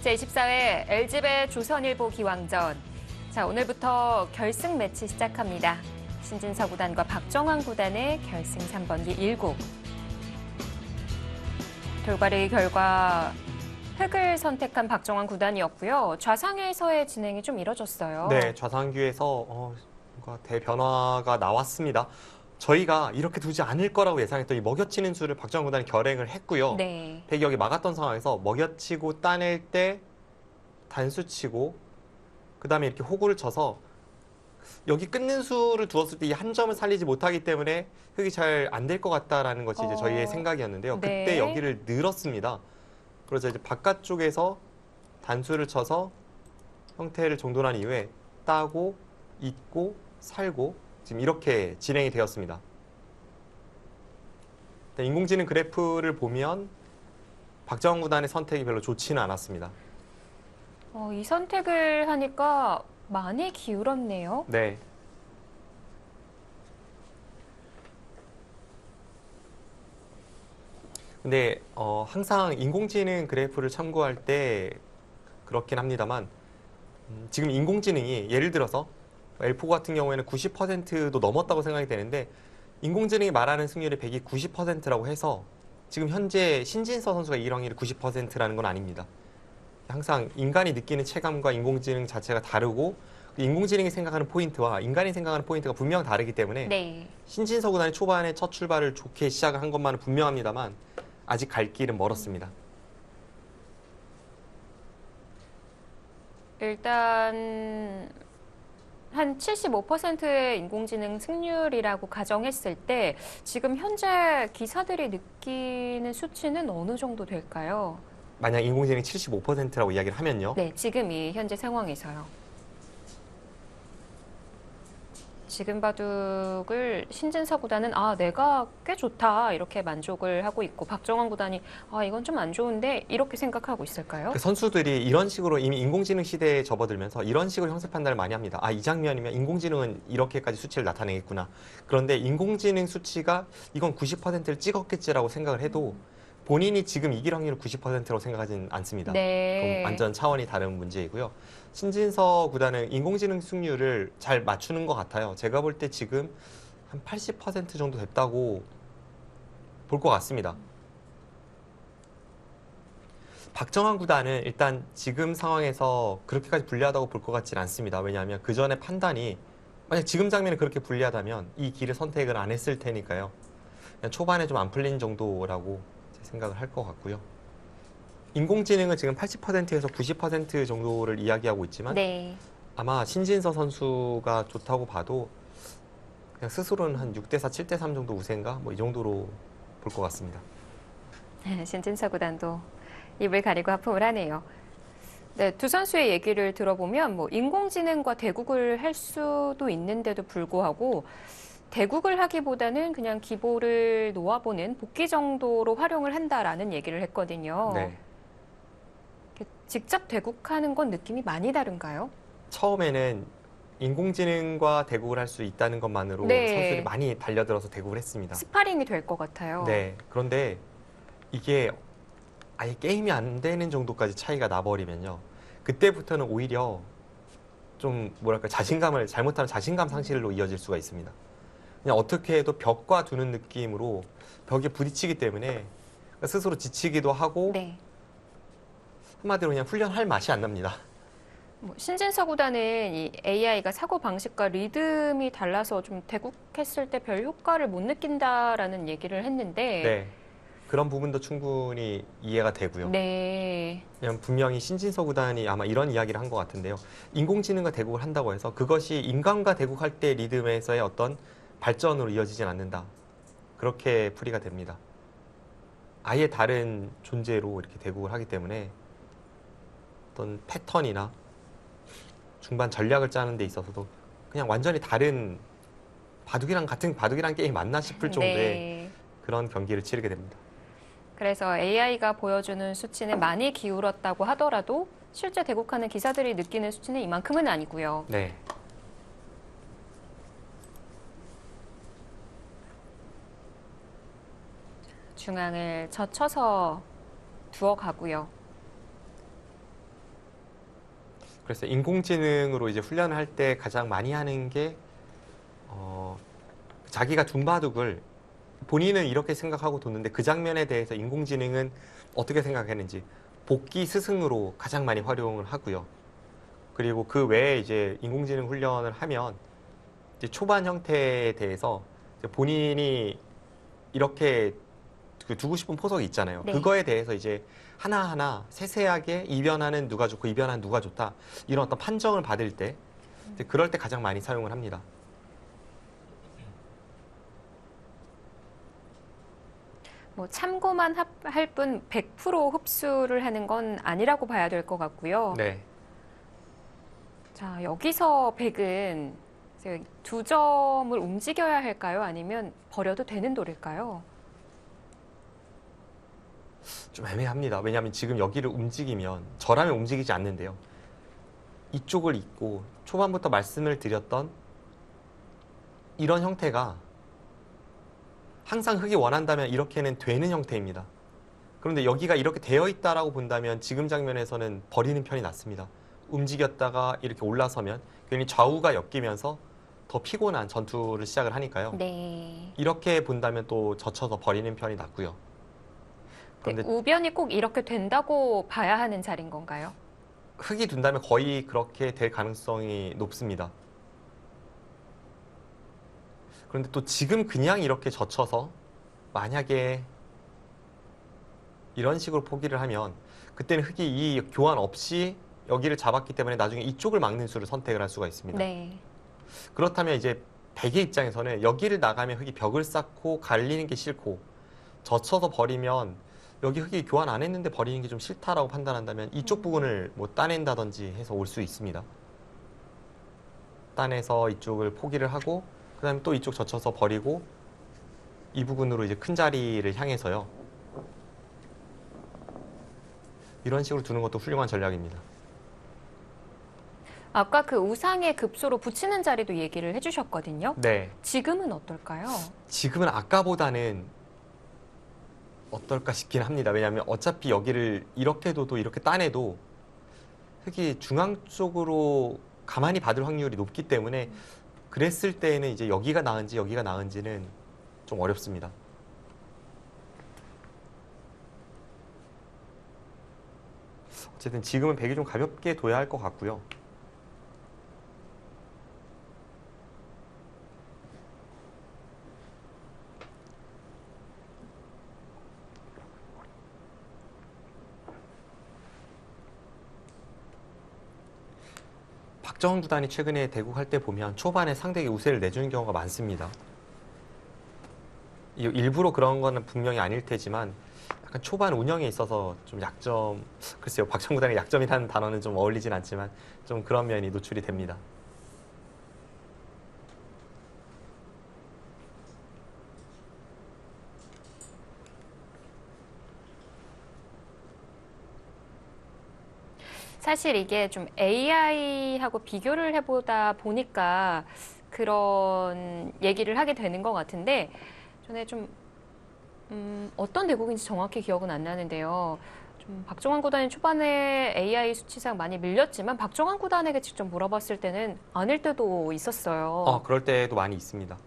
제24회 LG배 조선일보 기왕전. 자, 오늘부터 결승 매치 시작합니다. 신진서 구단과 박정환 구단의 결승 3번기 1국. 돌발의 결과 흑을 선택한 박정환 구단이었고요. 좌상에서의 진행이 좀 이뤄졌어요. 네, 좌상규에서 뭔가 대변화가 나왔습니다. 저희가 이렇게 두지 않을 거라고 예상했더니 먹여치는 수를 박정환 구단이 결행을 했고요. 네. 백이 여기 막았던 상황에서 먹여치고 따낼 때 단수치고 그다음에 이렇게 호구를 쳐서 여기 끊는 수를 두었을 때 이 한 점을 살리지 못하기 때문에 흑이 잘 안 될 것 같다라는 것이 이제 저희의 생각이었는데요. 네. 그때 여기를 늘었습니다. 그래서 이제 바깥쪽에서 단수를 쳐서 형태를 정돈한 이후에 따고 잇고 살고 지금 이렇게 진행이 되었습니다. 인공지능 그래프를 보면 박정환 구단의 선택이 별로 좋지는 않았습니다. 이 선택을 하니까 많이 기울었네요. 네. 근데 항상 인공지능 그래프를 참고할 때 그렇긴 합니다만 지금 인공지능이 예를 들어서 L4 같은 경우에는 90%도 넘었다고 생각이 되는데 인공지능이 말하는 승률이 100이 90%라고 해서 지금 현재 신진서 선수가 이길 확률이 90%라는 건 아닙니다. 항상 인간이 느끼는 체감과 인공지능 자체가 다르고 인공지능이 생각하는 포인트와 인간이 생각하는 포인트가 분명 다르기 때문에 네. 신진서 구단이 초반에 첫 출발을 좋게 시작을 한 것만은 분명합니다만 아직 갈 길은 멀었습니다. 일단 한 75%의 인공지능 승률이라고 가정했을 때 지금 현재 기사들이 느끼는 수치는 어느 정도 될까요? 만약 인공지능이 75%라고 이야기를 하면요. 네, 지금 이 현재 상황에서요. 지금 바둑을 신진서 구단은 내가 꽤 좋다 이렇게 만족을 하고 있고 박정환 구단이 이건 좀 안 좋은데 이렇게 생각하고 있을까요? 그 선수들이 이런 식으로 이미 인공지능 시대에 접어들면서 이런 식으로 형세 판단을 많이 합니다. 이 장면이면 인공지능은 이렇게까지 수치를 나타내겠구나. 그런데 인공지능 수치가 이건 90%를 찍었겠지라고 생각을 해도 본인이 지금 이길 확률을 90%라고 생각하지는 않습니다. 네. 그럼 완전 차원이 다른 문제이고요. 신진서 구단은 인공지능 승률을 잘 맞추는 것 같아요. 제가 볼 때 지금 한 80% 정도 됐다고 볼 것 같습니다. 박정환 구단은 일단 지금 상황에서 그렇게까지 불리하다고 볼 것 같지는 않습니다. 왜냐하면 그 전에 판단이 만약 지금 장면이 그렇게 불리하다면 이 길을 선택을 안 했을 테니까요. 그냥 초반에 좀 안 풀린 정도라고 생각을 할 것 같고요. 인공지능은 지금 80%에서 90% 정도를 이야기하고 있지만 네. 아마 신진서 선수가 좋다고 봐도 그냥 스스로는 한 6대4, 7대3 정도 우세인가? 뭐 이 정도로 볼 것 같습니다. 신진서 구단도 입을 가리고 하품을 하네요. 네, 두 선수의 얘기를 들어보면 인공지능과 대국을 할 수도 있는데도 불구하고 대국을 하기보다는 그냥 기보를 놓아보는 복귀 정도로 활용을 한다라는 얘기를 했거든요. 네. 직접 대국하는 건 느낌이 많이 다른가요? 처음에는 인공지능과 대국을 할 수 있다는 것만으로 네. 선수들이 많이 달려들어서 대국을 했습니다. 스파링이 될 것 같아요. 네. 그런데 이게 아예 게임이 안 되는 정도까지 차이가 나버리면요. 그때부터는 오히려 좀 뭐랄까 잘못하면 자신감 상실로 이어질 수가 있습니다. 그냥 어떻게 해도 벽과 두는 느낌으로 벽에 부딪히기 때문에 스스로 지치기도 하고 네. 한마디로 그냥 훈련할 맛이 안 납니다. 신진서 구단은 이 AI가 사고 방식과 리듬이 달라서 좀 대국했을 때 별 효과를 못 느낀다라는 얘기를 했는데 네. 그런 부분도 충분히 이해가 되고요. 네. 왜냐면 분명히 신진서 구단이 아마 이런 이야기를 한 것 같은데요. 인공지능과 대국을 한다고 해서 그것이 인간과 대국할 때 리듬에서의 어떤 발전으로 이어지진 않는다. 그렇게 풀이가 됩니다. 아예 다른 존재로 이렇게 대국을 하기 때문에 어떤 패턴이나 중반 전략을 짜는 데 있어서도 그냥 완전히 다른 같은 바둑이랑 게임 맞나 싶을 정도의 네. 그런 경기를 치르게 됩니다. 그래서 AI가 보여주는 수치는 많이 기울었다고 하더라도 실제 대국하는 기사들이 느끼는 수치는 이만큼은 아니고요. 네. 중앙을 젖혀서 두어 가고요. 그래서 인공지능으로 이제 훈련을 할 때 가장 많이 하는 게 자기가 둔 바둑을 본인은 이렇게 생각하고 뒀는데 그 장면에 대해서 인공지능은 어떻게 생각했는지 복귀 스승으로 가장 많이 활용을 하고요. 그리고 그 외에 이제 인공지능 훈련을 하면 이제 초반 형태에 대해서 이제 본인이 이렇게 그 두고 싶은 포석이 있잖아요. 네. 그거에 대해서 이제 하나하나 세세하게 이 변화는 누가 좋고 이 변화는 누가 좋다 이런 어떤 판정을 받을 때 이제 그럴 때 가장 많이 사용을 합니다. 뭐 참고만 할 뿐 100% 흡수를 하는 건 아니라고 봐야 될 것 같고요. 네. 자, 여기서 100은 두 점을 움직여야 할까요? 아니면 버려도 되는 돌일까요? 좀 애매합니다. 왜냐하면 지금 여기를 움직이면 저라면 움직이지 않는데요. 이쪽을 잇고 초반부터 말씀을 드렸던 이런 형태가 항상 흙이 원한다면 이렇게는 되는 형태입니다. 그런데 여기가 이렇게 되어 있다라고 본다면 지금 장면에서는 버리는 편이 낫습니다. 움직였다가 이렇게 올라서면 괜히 좌우가 엮이면서 더 피곤한 전투를 시작을 하니까요. 네. 이렇게 본다면 또 젖혀서 버리는 편이 낫고요. 그런데 우변이 꼭 이렇게 된다고 봐야 하는 자리인 건가요? 흙이 둔다면 거의 그렇게 될 가능성이 높습니다. 그런데 또 지금 그냥 이렇게 젖혀서 만약에 이런 식으로 포기를 하면 그때는 흙이 이 교환 없이 여기를 잡았기 때문에 나중에 이쪽을 막는 수를 선택을 할 수가 있습니다. 네. 그렇다면 이제 백의 입장에서는 여기를 나가면 흙이 벽을 쌓고 갈리는 게 싫고 젖혀서 버리면 여기 흙이 교환 안 했는데 버리는 게 좀 싫다라고 판단한다면 이쪽 부분을 뭐 따낸다든지 해서 올 수 있습니다. 따내서 이쪽을 포기를 하고 그 다음에 또 이쪽 젖혀서 버리고 이 부분으로 이제 큰 자리를 향해서요. 이런 식으로 두는 것도 훌륭한 전략입니다. 아까 그 우상의 급소로 붙이는 자리도 얘기를 해주셨거든요. 네. 지금은 어떨까요? 지금은 아까보다는 어떨까 싶긴 합니다. 왜냐하면 어차피 여기를 이렇게 둬도 이렇게 따내도 흙이 중앙 쪽으로 가만히 받을 확률이 높기 때문에 그랬을 때에는 이제 여기가 나은지 여기가 나은지는 좀 어렵습니다. 어쨌든 지금은 백이 좀 가볍게 둬야 할 것 같고요. 박정훈 구단이 최근에 대국할 때 보면 초반에 상대에게 우세를 내주는 경우가 많습니다. 일부러 그런 거는 분명히 아닐 테지만 약간 초반 운영에 있어서 좀 약점, 글쎄요, 박정훈 구단의 약점이라는 단어는 좀 어울리진 않지만 좀 그런 면이 노출이 됩니다. 사실 이게 좀 AI하고 비교를 해보다 보니까 그런 얘기를 하게 되는 것 같은데, 전에 좀, 어떤 대국인지 정확히 기억은 안 나는데요. 좀 박정환 구단이 초반에 AI 수치상 많이 밀렸지만 박정환 구단에게 직접 물어봤을 때는 아닐 때도 있었어요. 그럴 때도 많이 있습니다.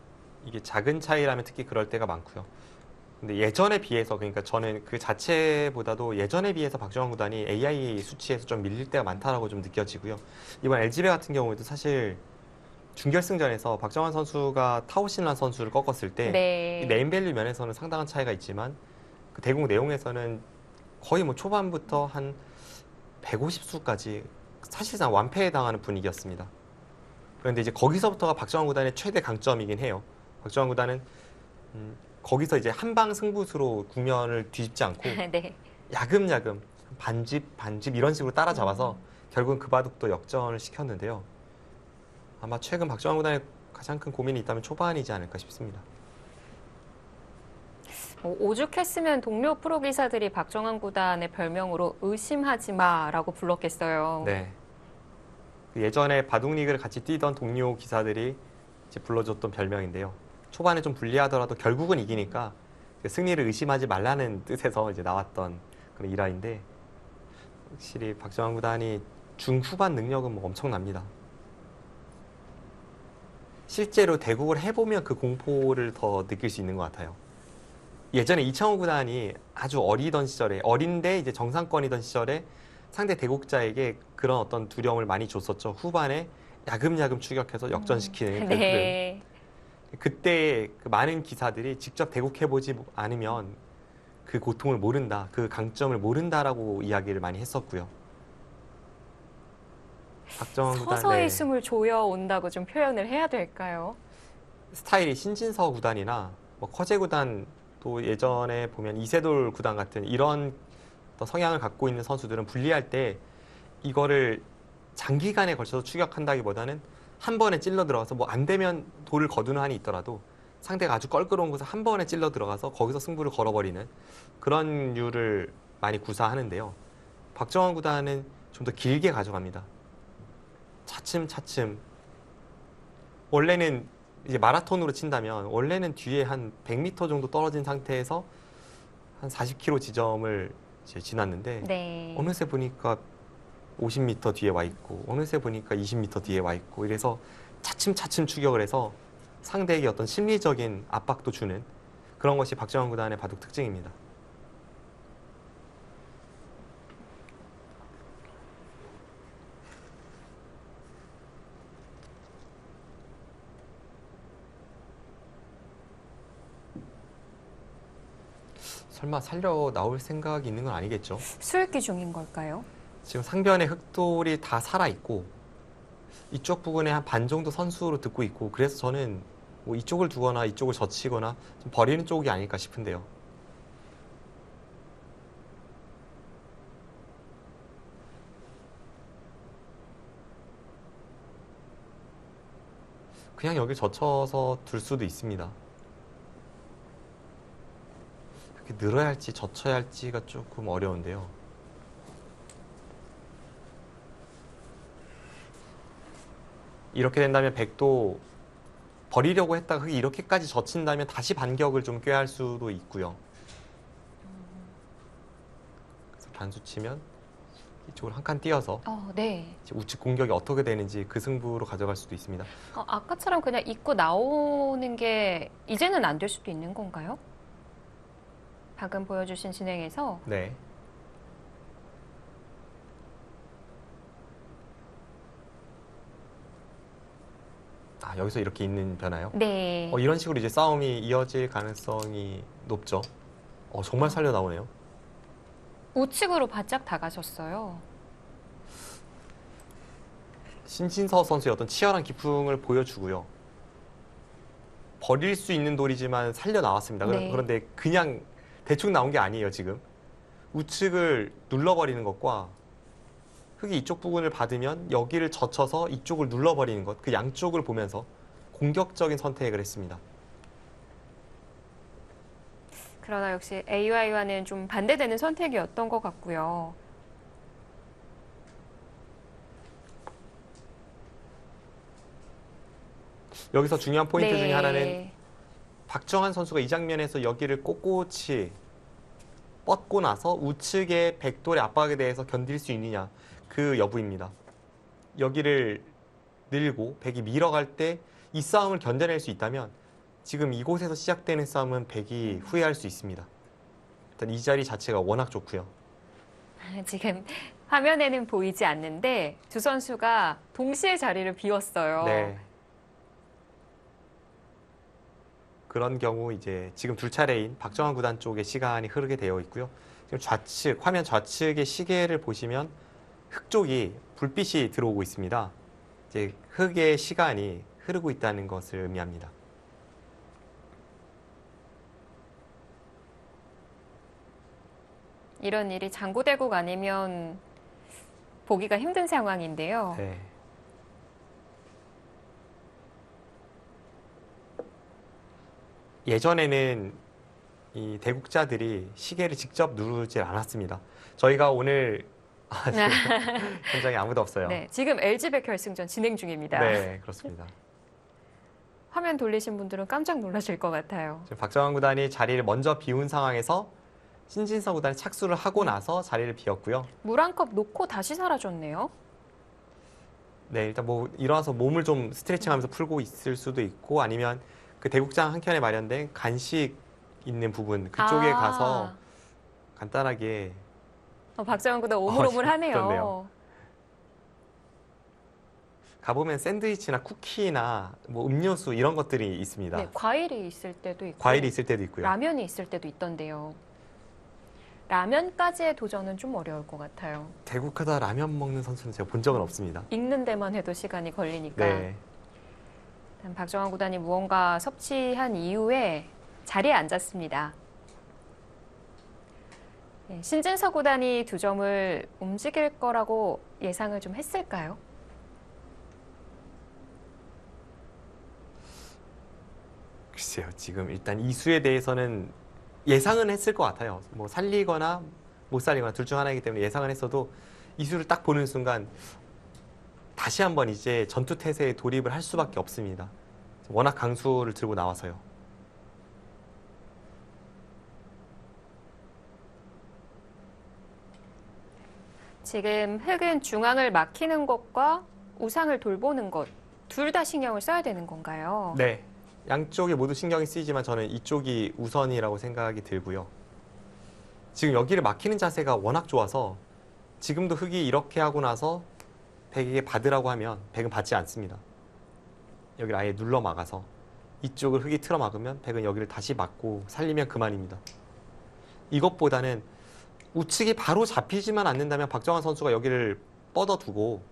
이게 작은 차이라면 특히 그럴 때가 많고요. 근데 예전에 비해서, 그러니까 저는 그 자체보다도 예전에 비해서 박정환 구단이 AI 수치에서 좀 밀릴 때가 많다라고 좀 느껴지고요. 이번 LG배 같은 경우에도 사실 준결승전에서 박정환 선수가 타오신란 선수를 꺾었을 때 네. 네임밸류 면에서는 상당한 차이가 있지만 그 대국 내용에서는 거의 뭐 초반부터 한 150수까지 사실상 완패당하는 분위기였습니다. 그런데 이제 거기서부터가 박정환 구단의 최대 강점이긴 해요. 박정환 구단은 거기서 이제 한방 승부수로 국면을 뒤집지 않고 네. 야금야금 반집 이런 식으로 따라잡아서 결국은 그 바둑도 역전을 시켰는데요. 아마 최근 박정환 구단의 가장 큰 고민이 있다면 초반이지 않을까 싶습니다. 오죽했으면 동료 프로 기사들이 박정환 구단의 별명으로 의심하지 마라고 불렀겠어요. 네. 예전에 바둑 리그를 같이 뛰던 동료 기사들이 이제 불러줬던 별명인데요. 초반에 좀 불리하더라도 결국은 이기니까 승리를 의심하지 말라는 뜻에서 이제 나왔던 그런 일화인데, 확실히 박정환 구단이 중후반 능력은 뭐 엄청납니다. 실제로 대국을 해보면 그 공포를 더 느낄 수 있는 것 같아요. 예전에 이창호 구단이 아주 어리던 시절에, 어린데 이제 정상권이던 시절에 상대 대국자에게 그런 어떤 두려움을 많이 줬었죠. 후반에 야금야금 추격해서 역전시키는 그 흐름. 네. 그때 그 많은 기사들이 직접 대국해보지 않으면 그 고통을 모른다, 그 강점을 모른다라고 이야기를 많이 했었고요. 박정환 구단, 서서히 네. 숨을 조여온다고 좀 표현을 해야 될까요? 스타일이 신진서 구단이나 뭐 커제 구단, 또 예전에 보면 이세돌 구단 같은 이런 어떤 성향을 갖고 있는 선수들은 분리할 때 이거를 장기간에 걸쳐서 추격한다기보다는 한 번에 찔러 들어가서 뭐 안 되면 돌을 거두는 한이 있더라도 상대가 아주 껄끄러운 곳에 한 번에 찔러 들어가서 거기서 승부를 걸어버리는 그런 류를 많이 구사하는데요. 박정환 구단은 좀 더 길게 가져갑니다. 차츰차츰. 원래는 이제 마라톤으로 친다면 원래는 뒤에 한 100m 정도 떨어진 상태에서 한 40km 지점을 이제 지났는데 네. 어느새 보니까 50m 뒤에 와 있고 어느새 보니까 20m 뒤에 와 있고 이래서 차츰차츰 추격을 해서 상대에게 어떤 심리적인 압박도 주는 그런 것이 박정환 구단의 바둑 특징입니다. 설마 살려 나올 생각이 있는 건 아니겠죠? 수읽기 중인 걸까요? 지금 상변의 흑돌이 다 살아있고 이쪽 부분에 한 반 정도 선수로 듣고 있고 그래서 저는 뭐 이쪽을 두거나 이쪽을 젖히거나 좀 버리는 쪽이 아닐까 싶은데요. 그냥 여기 젖혀서 둘 수도 있습니다. 그렇게 늘어야 할지 젖혀야 할지가 조금 어려운데요. 이렇게 된다면 백도 버리려고 했다가 흑이 이렇게까지 젖힌다면 다시 반격을 좀 꾀할 수도 있고요. 그래서 단수 치면 이쪽으로 한 칸 띄어서 네. 이제 우측 공격이 어떻게 되는지 그 승부로 가져갈 수도 있습니다. 아까처럼 그냥 입고 나오는 게 이제는 안 될 수도 있는 건가요? 방금 보여주신 진행에서 네. 아, 여기서 이렇게 있는 변화요? 네. 이런 식으로 이제 싸움이 이어질 가능성이 높죠. 정말 살려 나오네요. 우측으로 바짝 다가셨어요. 신진서 선수의 어떤 치열한 기풍을 보여주고요. 버릴 수 있는 돌이지만 살려 나왔습니다. 네. 그런데 그냥 대충 나온 게 아니에요, 지금. 우측을 눌러버리는 것과 흑이 이쪽 부분을 받으면 여기를 젖혀서 이쪽을 눌러버리는 것, 그 양쪽을 보면서 공격적인 선택을 했습니다. 그러나 역시 AI와는 좀 반대되는 선택이었던 것 같고요. 여기서 중요한 포인트 네. 중에 하나는 박정환 선수가 이 장면에서 여기를 꼿꼿이 뻗고 나서 우측의 백돌의 압박에 대해서 견딜 수 있느냐 그 여부입니다. 여기를 늘고 백이 밀어갈 때 이 싸움을 견뎌낼 수 있다면 지금 이곳에서 시작되는 싸움은 백이 후회할 수 있습니다. 일단 이 자리 자체가 워낙 좋고요. 지금 화면에는 보이지 않는데 두 선수가 동시에 자리를 비웠어요. 네. 그런 경우 이제 지금 둘 차례인 박정환 구단 쪽의 시간이 흐르게 되어 있고요. 지금 좌측, 화면 좌측의 시계를 보시면 흑 쪽이 불빛이 들어오고 있습니다. 이제 흑의 시간이 흐르고 있다는 것을 의미합니다. 이런 일이 장구대국 아니면 보기가 힘든 상황인데요. 네. 예전에는 이 대국자들이 시계를 직접 누르질 않았습니다. 저희가 오늘 지금 현장에 아무도 없어요. 네, 지금 LG배 결승전 진행 중입니다. 네, 그렇습니다. 화면 돌리신 분들은 깜짝 놀라실 것 같아요. 지금 박정환 구단이 자리를 먼저 비운 상황에서 신진서 구단이 착수를 하고 나서 자리를 비웠고요. 물 한 컵 놓고 다시 사라졌네요. 네, 일단 뭐 일어나서 몸을 좀 스트레칭하면서 풀고 있을 수도 있고 아니면 그 대국장 한켠에 마련된 간식 있는 부분 그쪽에 가서 아, 간단하게 박정원 구단 어, 그렇네요. 오물오물하네요. 가보면 샌드위치나 쿠키나 뭐 음료수 이런 것들이 네, 있습니다. 과일이 있을 때도 과일이 있고 있을 때도 있고요. 라면이 있을 때도 있던데요. 라면까지의 도전은 좀 어려울 것 같아요. 대국하다 라면 먹는 선수는 제가 본 적은 없습니다. 읽는 데만 해도 시간이 걸리니까. 네. 일단 박정환 구단이 무언가 섭취한 이후에 자리에 앉았습니다. 네, 신진서 구단이 두 점을 움직일 거라고 예상을 좀 했을까요? 글쎄요, 지금 일단 이수에 대해서는 예상은 했을 것 같아요. 뭐 살리거나 못 살리거나 둘 중 하나이기 때문에 예상은 했어도 이수를 딱 보는 순간 다시 한번 이제 전투 태세에 돌입을 할 수밖에 없습니다. 워낙 강수를 들고 나와서요. 지금 흑은 중앙을 막히는 것과 우상을 돌보는 것, 둘 다 신경을 써야 되는 건가요? 네. 양쪽에 모두 신경이 쓰이지만 저는 이쪽이 우선이라고 생각이 들고요. 지금 여기를 막히는 자세가 워낙 좋아서 지금도 흑이 이렇게 하고 나서 백에게 받으라고 하면 백은 받지 않습니다. 여기를 아예 눌러 막아서 이쪽을 흑이 틀어 막으면 백은 여기를 다시 막고 살리면 그만입니다. 이것보다는 우측이 바로 잡히지만 않는다면 박정환 선수가 여기를 뻗어두고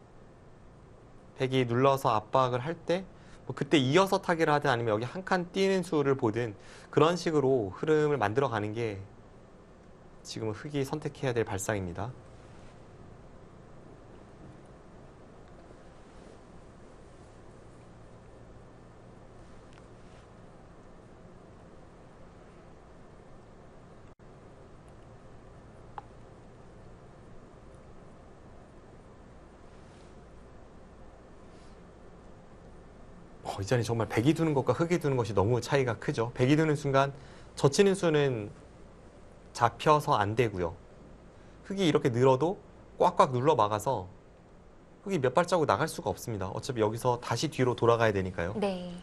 백이 눌러서 압박을 할 때 뭐 그때 이어서 타기를 하든 아니면 여기 한 칸 뛰는 수를 보든 그런 식으로 흐름을 만들어가는 게 지금은 흑이 선택해야 될 발상입니다. 이전에 정말 백이 두는 것과 흑이 두는 것이 너무 차이가 크죠. 백이 두는 순간 젖히는 수는 잡혀서 안 되고요. 흑이 이렇게 늘어도 꽉꽉 눌러 막아서 흑이 몇 발자국 나갈 수가 없습니다. 어차피 여기서 다시 뒤로 돌아가야 되니까요. 네.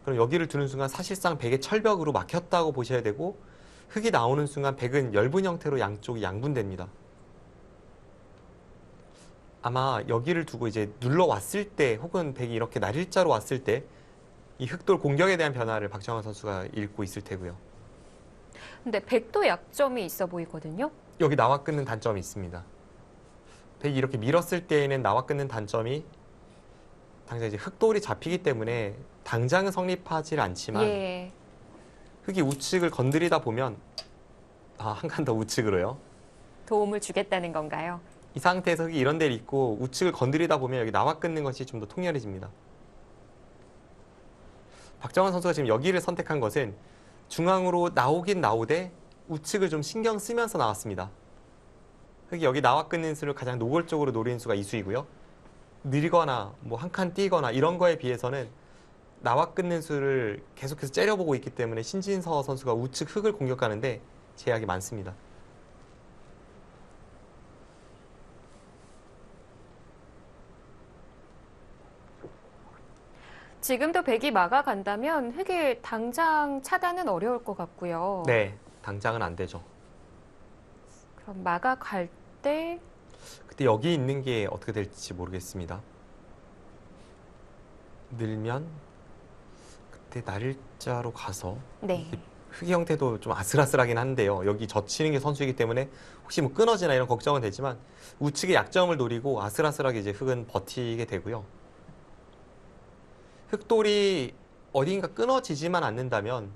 그럼 여기를 두는 순간 사실상 백의 철벽으로 막혔다고 보셔야 되고 흑이 나오는 순간 백은 엷은 형태로 양쪽이 양분됩니다. 아마 여기를 두고 이제 눌러왔을 때 혹은 백이 이렇게 날일자로 왔을 때 이 흑돌 공격에 대한 변화를 박정환 선수가 읽고 있을 테고요. 근데 백도 약점이 있어 보이거든요. 여기 나와 끊는 단점이 있습니다. 백이 이렇게 밀었을 때에는 나와 끊는 단점이 당장 이제 흑돌이 잡히기 때문에 당장은 성립하지 않지만 예. 흑이 우측을 건드리다 보면 한 칸 더 우측으로요. 도움을 주겠다는 건가요? 이 상태에서 흑이 이런 데를 있고 우측을 건드리다 보면 여기 나와 끊는 것이 좀 더 통렬해집니다. 박정환 선수가 지금 여기를 선택한 것은 중앙으로 나오긴 나오되 우측을 좀 신경 쓰면서 나왔습니다. 흑이 여기 나와 끊는 수를 가장 노골적으로 노리는 수가 이수이고요. 느리거나 뭐 한 칸 뛰거나 이런 거에 비해서는 나와 끊는 수를 계속해서 째려보고 있기 때문에 신진서 선수가 우측 흑을 공격하는데 제약이 많습니다. 지금도 백이 막아간다면 흑의 당장 차단은 어려울 것 같고요. 네, 당장은 안 되죠. 그럼 막아갈 때 그때 여기 있는 게 어떻게 될지 모르겠습니다. 늘면 그때 날일자로 가서 네. 흑의 형태도 좀 아슬아슬하긴 한데요. 여기 젖히는 게 선수이기 때문에 혹시 뭐 끊어지나 이런 걱정은 되지만 우측의 약점을 노리고 아슬아슬하게 이제 흑은 버티게 되고요. 흑돌이 어딘가 끊어지지만 않는다면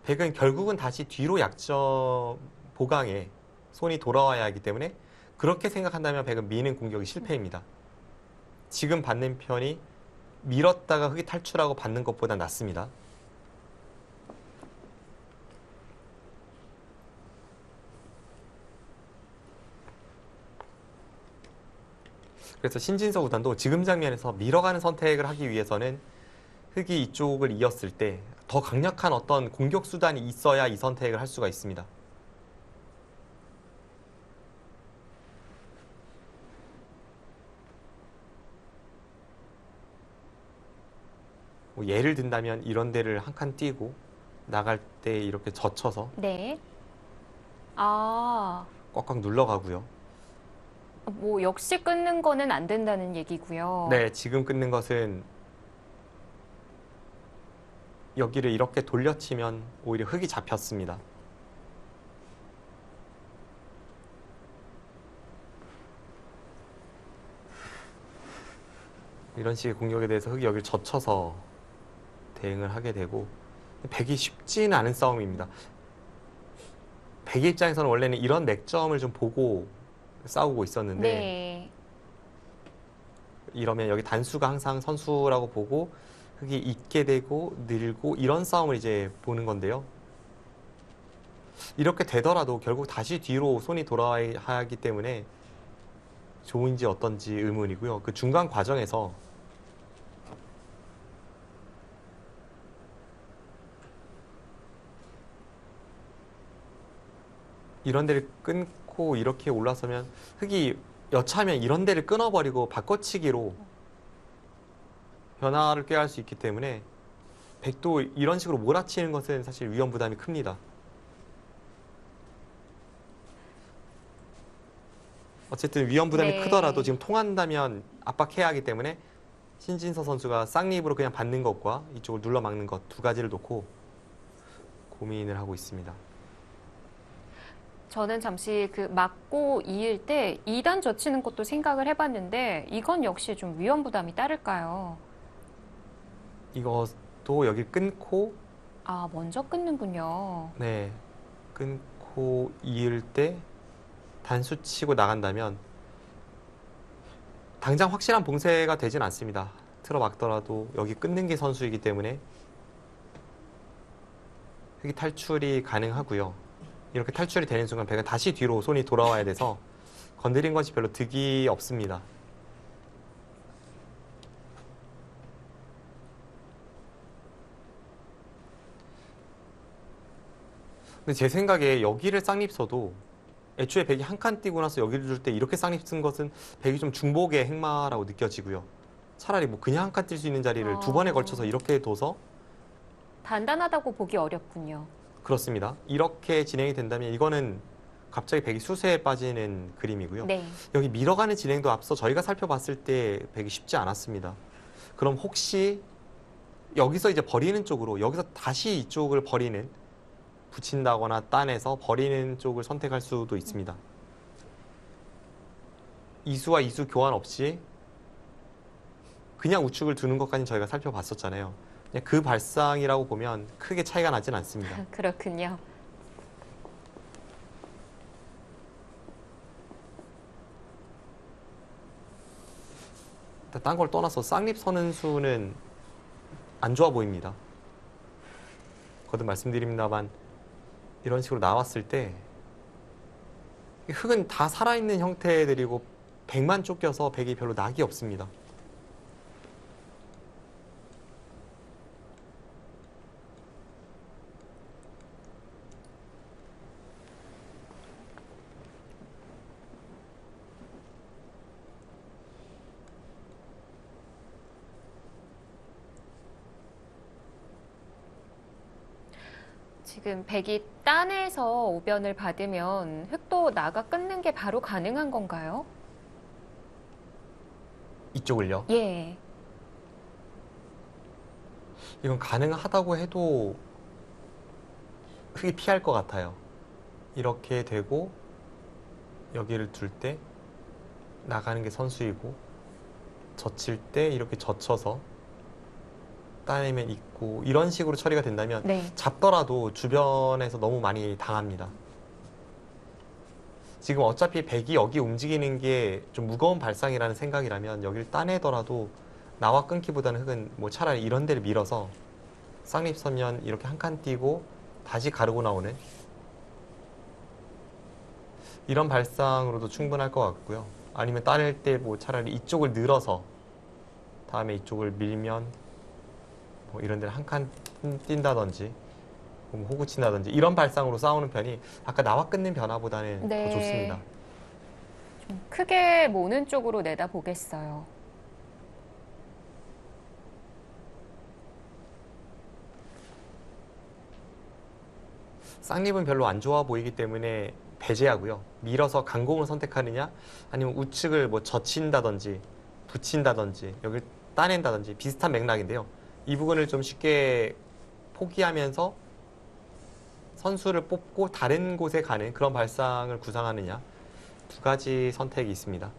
백은 결국은 다시 뒤로 약점 보강에 손이 돌아와야 하기 때문에 그렇게 생각한다면 백은 미는 공격이 실패입니다. 지금 받는 편이 밀었다가 흑이 탈출하고 받는 것보다 낫습니다. 그래서 신진서 구단도 지금 장면에서 밀어가는 선택을 하기 위해서는 흑이 이쪽을 이었을 때 더 강력한 어떤 공격 수단이 있어야 이 선택을 할 수가 있습니다. 뭐 예를 든다면 이런 데를 한 칸 띄고 나갈 때 이렇게 젖혀서 네. 아, 꽉꽉 눌러가고요. 뭐 역시 끊는 거는 안 된다는 얘기고요. 네, 지금 끊는 것은 여기를 이렇게 돌려치면 오히려 흙이 잡혔습니다. 이런 식의 공격에 대해서 흙이 여기를 젖혀서 대응을 하게 되고 백이 쉽지는 않은 싸움입니다. 백의 입장에서는 원래는 이런 맥점을 좀 보고 싸우고 있었는데 네. 이러면 여기 단수가 항상 선수라고 보고 흙이 있게 되고 늘고 이런 싸움을 이제 보는 건데요. 이렇게 되더라도 결국 다시 뒤로 손이 돌아와야 하기 때문에 좋은지 어떤지 의문이고요. 그 중간 과정에서 이런 데를 끊고 이렇게 올라서면 흙이 여차하면 이런 데를 끊어버리고 바꿔치기로 변화를 꾀할 수 있기 때문에 백도 이런 식으로 몰아치는 것은 사실 위험 부담이 큽니다. 어쨌든 위험 부담이 네. 크더라도 지금 통한다면 압박해야 하기 때문에 신진서 선수가 쌍립으로 그냥 받는 것과 이쪽을 눌러 막는 것 두 가지를 놓고 고민을 하고 있습니다. 저는 잠시 그 맞고 이을 때 2단 젖히는 것도 생각을 해봤는데 이건 역시 좀 위험 부담이 따를까요? 이것도 여기 끊고 아, 먼저 끊는군요. 네, 끊고 이을 때 단수 치고 나간다면 당장 확실한 봉쇄가 되진 않습니다. 틀어 막더라도 여기 끊는 게 선수이기 때문에 흙이 탈출이 가능하고요. 이렇게 탈출이 되는 순간 백은 다시 뒤로 손이 돌아와야 돼서 건드린 것이 별로 득이 없습니다. 근데 제 생각에 여기를 쌍립 써도 애초에 백이 한 칸 띄고 나서 여기를 줄 때 이렇게 쌍립 쓴 것은 백이 좀 중복의 행마라고 느껴지고요. 차라리 뭐 그냥 한 칸 뜰 수 있는 자리를 두 번에 걸쳐서 이렇게 둬서 단단하다고 보기 어렵군요. 그렇습니다. 이렇게 진행이 된다면 이거는 갑자기 백이 수세에 빠지는 그림이고요. 네. 여기 밀어가는 진행도 앞서 저희가 살펴봤을 때 백이 쉽지 않았습니다. 그럼 혹시 여기서 이제 버리는 쪽으로 여기서 다시 이쪽을 버리는 붙인다거나 따내서 버리는 쪽을 선택할 수도 있습니다. 이수와 이수 교환 없이 그냥 우측을 두는 것까지 저희가 살펴봤었잖아요. 그냥 그 발상이라고 보면 크게 차이가 나진 않습니다. 그렇군요. 딴 걸 떠나서 쌍립 서는 수는 안 좋아 보입니다. 거듭 말씀드립니다만 이런 식으로 나왔을 때 흙은 다 살아있는 형태들이고 백만 쫓겨서 백이 별로 낙이 없습니다. 지금 백이 딴에서 오변을 받으면 흙도 나가 끊는 게 바로 가능한 건가요? 이쪽을요. 예. 이건 가능하다고 해도 흙이 피할 것 같아요. 이렇게 되고 여기를 둘 때 나가는 게 선수이고 젖힐 때 이렇게 젖혀서 따내면 있고 이런 식으로 처리가 된다면 네. 잡더라도 주변에서 너무 많이 당합니다. 지금 어차피 백이 여기 움직이는 게 좀 무거운 발상이라는 생각이라면 여기를 따내더라도 나와 끊기보다는 흙은 뭐 차라리 이런 데를 밀어서 쌍립 서면 이렇게 한 칸 띄고 다시 가르고 나오는 이런 발상으로도 충분할 것 같고요. 아니면 따낼 때 뭐 차라리 이쪽을 늘어서 다음에 이쪽을 밀면 뭐 이런 데를 한 칸 띈다든지 뭐 호구 친다든지 이런 발상으로 싸우는 편이 아까 나와 끊는 변화보다는 네. 더 좋습니다. 좀 크게 모는 쪽으로 내다보겠어요. 쌍립은 별로 안 좋아 보이기 때문에 배제하고요. 밀어서 강공을 선택하느냐, 아니면 우측을 뭐 젖힌다든지, 붙인다든지, 여기를 따낸다든지 비슷한 맥락인데요. 이 부분을 좀 쉽게 포기하면서 선수를 뽑고 다른 곳에 가는 그런 발상을 구상하느냐, 두 가지 선택이 있습니다.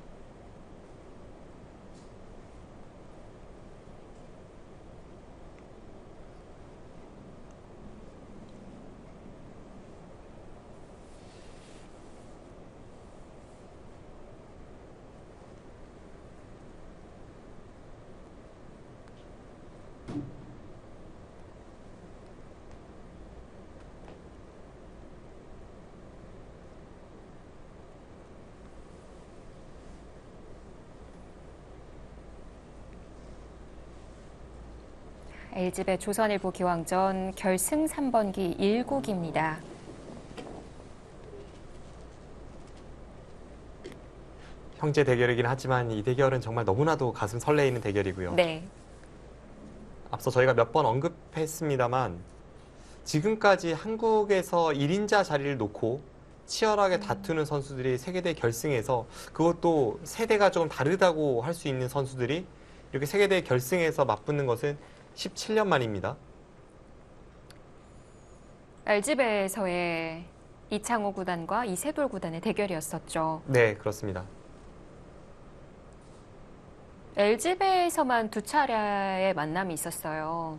LG배 조선일보 기왕전 결승 3번기 1국입니다. 형제 대결이긴 하지만 이 대결은 정말 너무나도 가슴 설레이는 대결이고요. 네. 앞서 저희가 몇 번 언급했습니다만 지금까지 한국에서 1인자 자리를 놓고 치열하게 다투는 선수들이 세계대 결승에서, 그것도 세대가 조금 다르다고 할 수 있는 선수들이 이렇게 세계대 결승에서 맞붙는 것은 17년 만입니다. LG배에서의 이창호 구단과 이세돌 구단의 대결이었었죠. 네, 그렇습니다. LG배에서만 두 차례의 만남이 있었어요.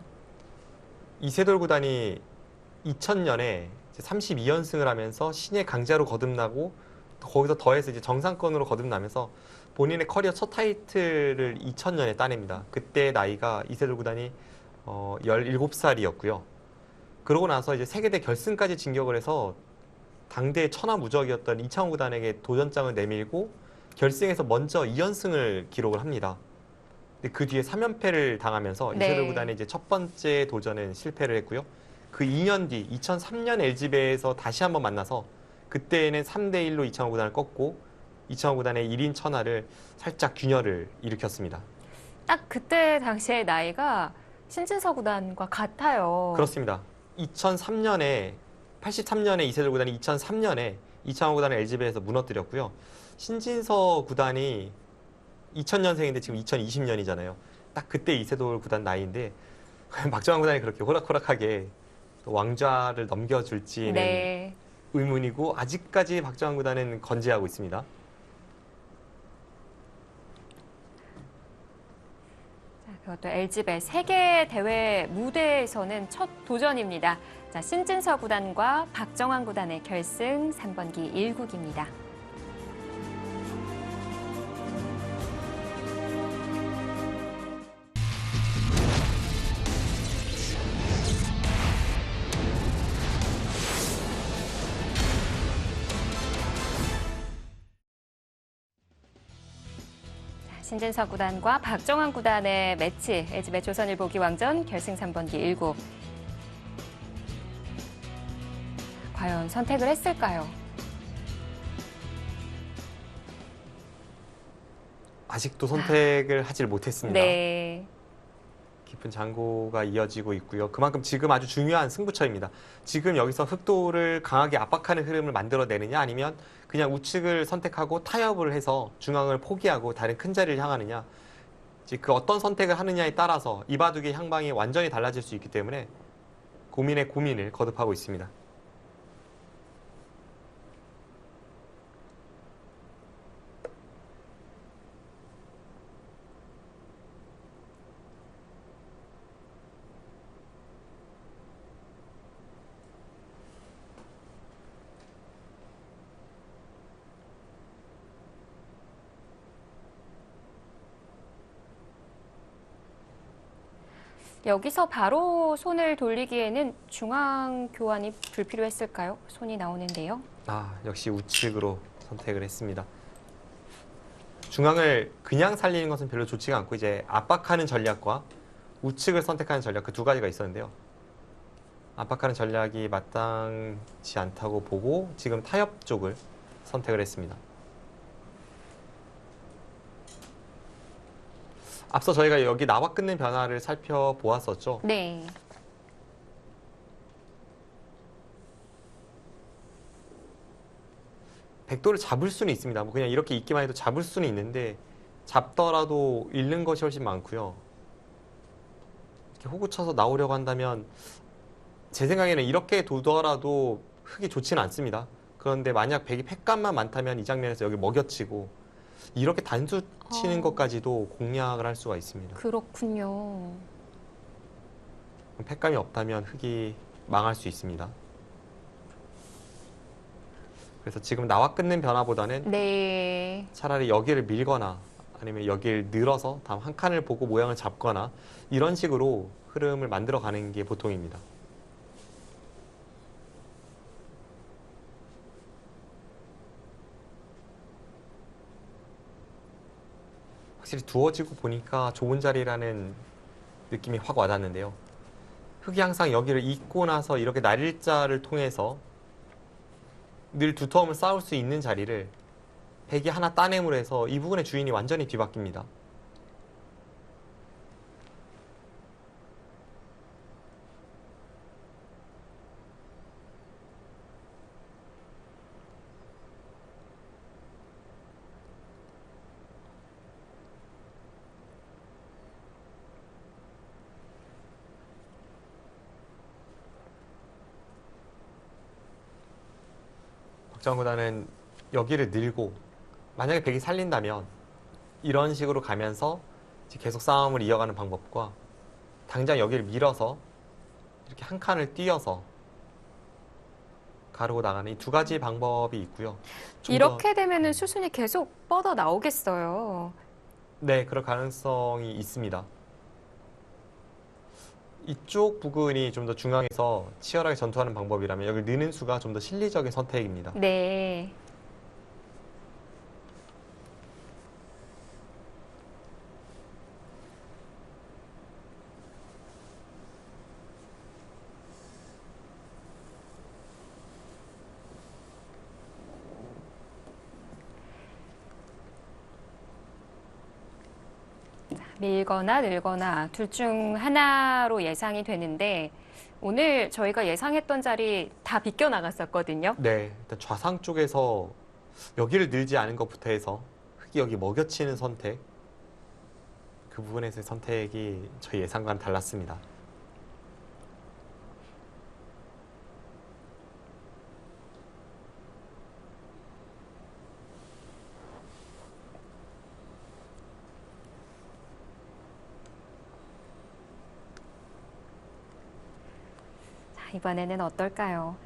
이세돌 구단이 2000년에 32연승을 하면서 신의 강자로 거듭나고, 거기서 더해서 이제 정상권으로 거듭나면서 본인의 커리어 첫 타이틀을 2000년에 따냅니다. 그때 나이가 이세돌 구단이 17살이었고요. 그러고 나서 이제 세계대 결승까지 진격을 해서 당대의 천하무적이었던 이창호 구단에게 도전장을 내밀고 결승에서 먼저 2연승을 기록을 합니다. 근데 그 뒤에 3연패를 당하면서 네. 이세돌 구단의 이제 첫 번째 도전은 실패를 했고요. 그 2년 뒤 2003년 LG배에서 다시 한번 만나서 그때는 3대1로 이창호 구단을 꺾고 이창호 구단의 1인 천하를 살짝 균열을 일으켰습니다. 딱 그때 당시의 나이가 신진서 구단과 같아요. 그렇습니다. 2003년에 83년에 이세돌 구단이 2003년에 이창호 구단을 LG배에서 무너뜨렸고요. 신진서 구단이 2000년생인데 지금 2020년이잖아요. 딱 그때 이세돌 구단 나이인데 박정환 구단이 그렇게 호락호락하게 왕좌를 넘겨줄지는 네. 의문이고, 아직까지 박정환 구단은 건재하고 있습니다. 자, 그것도 LG배 세계 대회 무대에서는 첫 도전입니다. 자, 신진서 구단과 박정환 구단의 결승 3번기 1국입니다. 신진서 구단과 박정환 구단의 매치, LG배 조선일보 기왕전 결승 3번기 1국. 과연 선택을 했을까요? 아직도 선택을 하질 못했습니다. 네. 깊은 장고가 이어지고 있고요. 그만큼 지금 아주 중요한 승부처입니다. 지금 여기서 흑도를 강하게 압박하는 흐름을 만들어내느냐, 아니면 그냥 우측을 선택하고 타협을 해서 중앙을 포기하고 다른 큰 자리를 향하느냐, 이제 그 어떤 선택을 하느냐에 따라서 이바둑의 향방이 완전히 달라질 수 있기 때문에 고민에 고민을 거듭하고 있습니다. 여기서 바로 손을 돌리기에는 중앙 교환이 불필요했을까요? 손이 나오는데요. 역시 우측으로 선택을 했습니다. 중앙을 그냥 살리는 것은 별로 좋지가 않고, 이제 압박하는 전략과 우측을 선택하는 전략, 그 두 가지가 있었는데요. 압박하는 전략이 마땅치 않다고 보고 지금 타협 쪽을 선택을 했습니다. 앞서 저희가 여기 나와 끊는 변화를 살펴보았었죠. 네. 백도를 잡을 수는 있습니다. 뭐 그냥 이렇게 있기만 해도 잡을 수는 있는데 잡더라도 잃는 것이 훨씬 많고요. 이렇게 호구 쳐서 나오려고 한다면 제 생각에는 이렇게 두더라도 흙이 좋지는 않습니다. 그런데 만약 백이 팩감만 많다면 이 장면에서 여기 먹여치고 이렇게 단수 치는 것까지도 공략을 할 수가 있습니다. 그렇군요. 팩감이 없다면 흙이 망할 수 있습니다. 그래서 지금 나와 끊는 변화보다는 네. 차라리 여기를 밀거나 아니면 여기를 늘어서 다음 한 칸을 보고 모양을 잡거나 이런 식으로 흐름을 만들어 가는 게 보통입니다. 확실히 두어지고 보니까 좋은 자리라는 느낌이 확 와닿는데요. 흙이 항상 여기를 잇고 나서 이렇게 날일자를 통해서 늘 두터움을 쌓을 수 있는 자리를 백이 하나 따냄으로 해서 이 부분의 주인이 완전히 뒤바뀝니다. 박정구단은 여기를 늘고 만약에 백이 살린다면 이런 식으로 가면서 계속 싸움을 이어가는 방법과 당장 여기를 밀어서 이렇게 한 칸을 띄어서 가르고 나가는 이 두 가지 방법이 있고요. 이렇게 되면은 수순이 계속 뻗어 나오겠어요. 네, 그럴 가능성이 있습니다. 이쪽 부근이 좀 더 중앙에서 치열하게 전투하는 방법이라면 여기 느는 수가 좀 더 실리적인 선택입니다. 네. 밀거나 늘거나 둘 중 하나로 예상이 되는데 오늘 저희가 예상했던 자리 다 비껴 나갔었거든요. 네, 일단 좌상 쪽에서 여기를 늘지 않은 것부터 해서 흙이 여기 먹여치는 선택, 그 부분에서의 선택이 저희 예상과는 달랐습니다. 자, 이번에는 어떨까요?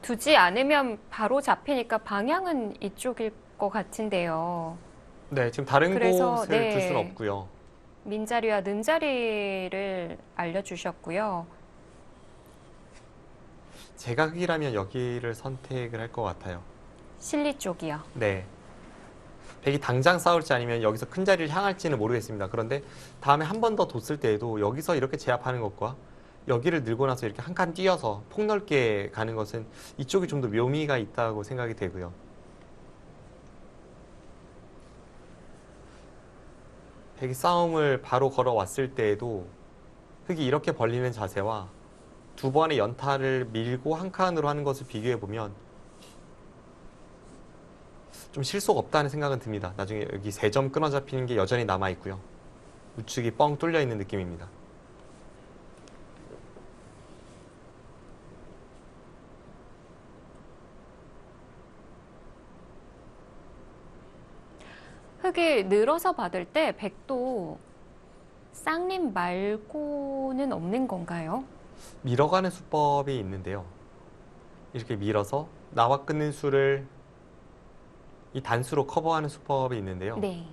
두지 않으면 바로 잡히니까 방향은 이쪽일 것 같은데요. 네, 지금 다른 그래서, 곳을 네. 둘 수는 없고요. 민자리와 는자리를 알려주셨고요. 제가 흙이라면 여기를 선택을 할 것 같아요. 실리 쪽이요. 네. 백이 당장 싸울지 아니면 여기서 큰 자리를 향할지는 모르겠습니다. 그런데 다음에 한 번 더 뒀을 때에도 여기서 이렇게 제압하는 것과 여기를 늘고 나서 이렇게 한 칸 띄어서 폭넓게 가는 것은 이쪽이 좀 더 묘미가 있다고 생각이 되고요. 백이 싸움을 바로 걸어왔을 때에도 흙이 이렇게 벌리는 자세와 두 번의 연타를 밀고 한 칸으로 하는 것을 비교해 보면 좀 실속 없다는 생각은 듭니다. 나중에 여기 3점 끊어 잡히는 게 여전히 남아 있고요. 우측이 뻥 뚫려 있는 느낌입니다. 흙이 늘어서 받을 때 백도 쌍림 말고는 없는 건가요? 밀어가는 수법이 있는데요. 이렇게 밀어서 나와 끊는 수를 이 단수로 커버하는 수법이 있는데요. 네.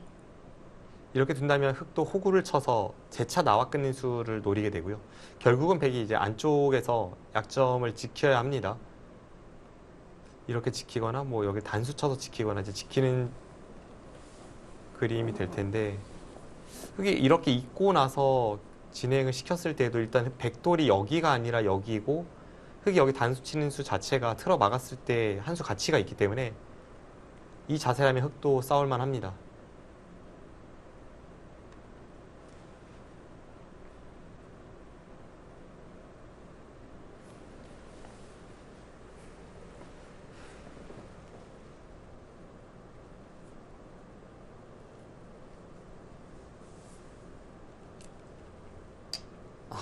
이렇게 둔다면 흙도 호구를 쳐서 재차 나와 끊는 수를 노리게 되고요. 결국은 백이 이제 안쪽에서 약점을 지켜야 합니다. 이렇게 지키거나 뭐 여기 단수 쳐서 지키거나 이제 지키는 그림이 될 텐데 흙이 이렇게 있고 나서 진행을 시켰을 때도 일단 백돌이 여기가 아니라 여기고 흙이 여기 단수 치는 수 자체가 틀어 막았을 때 한 수 가치가 있기 때문에 이 자세라면 흑도 싸울만 합니다.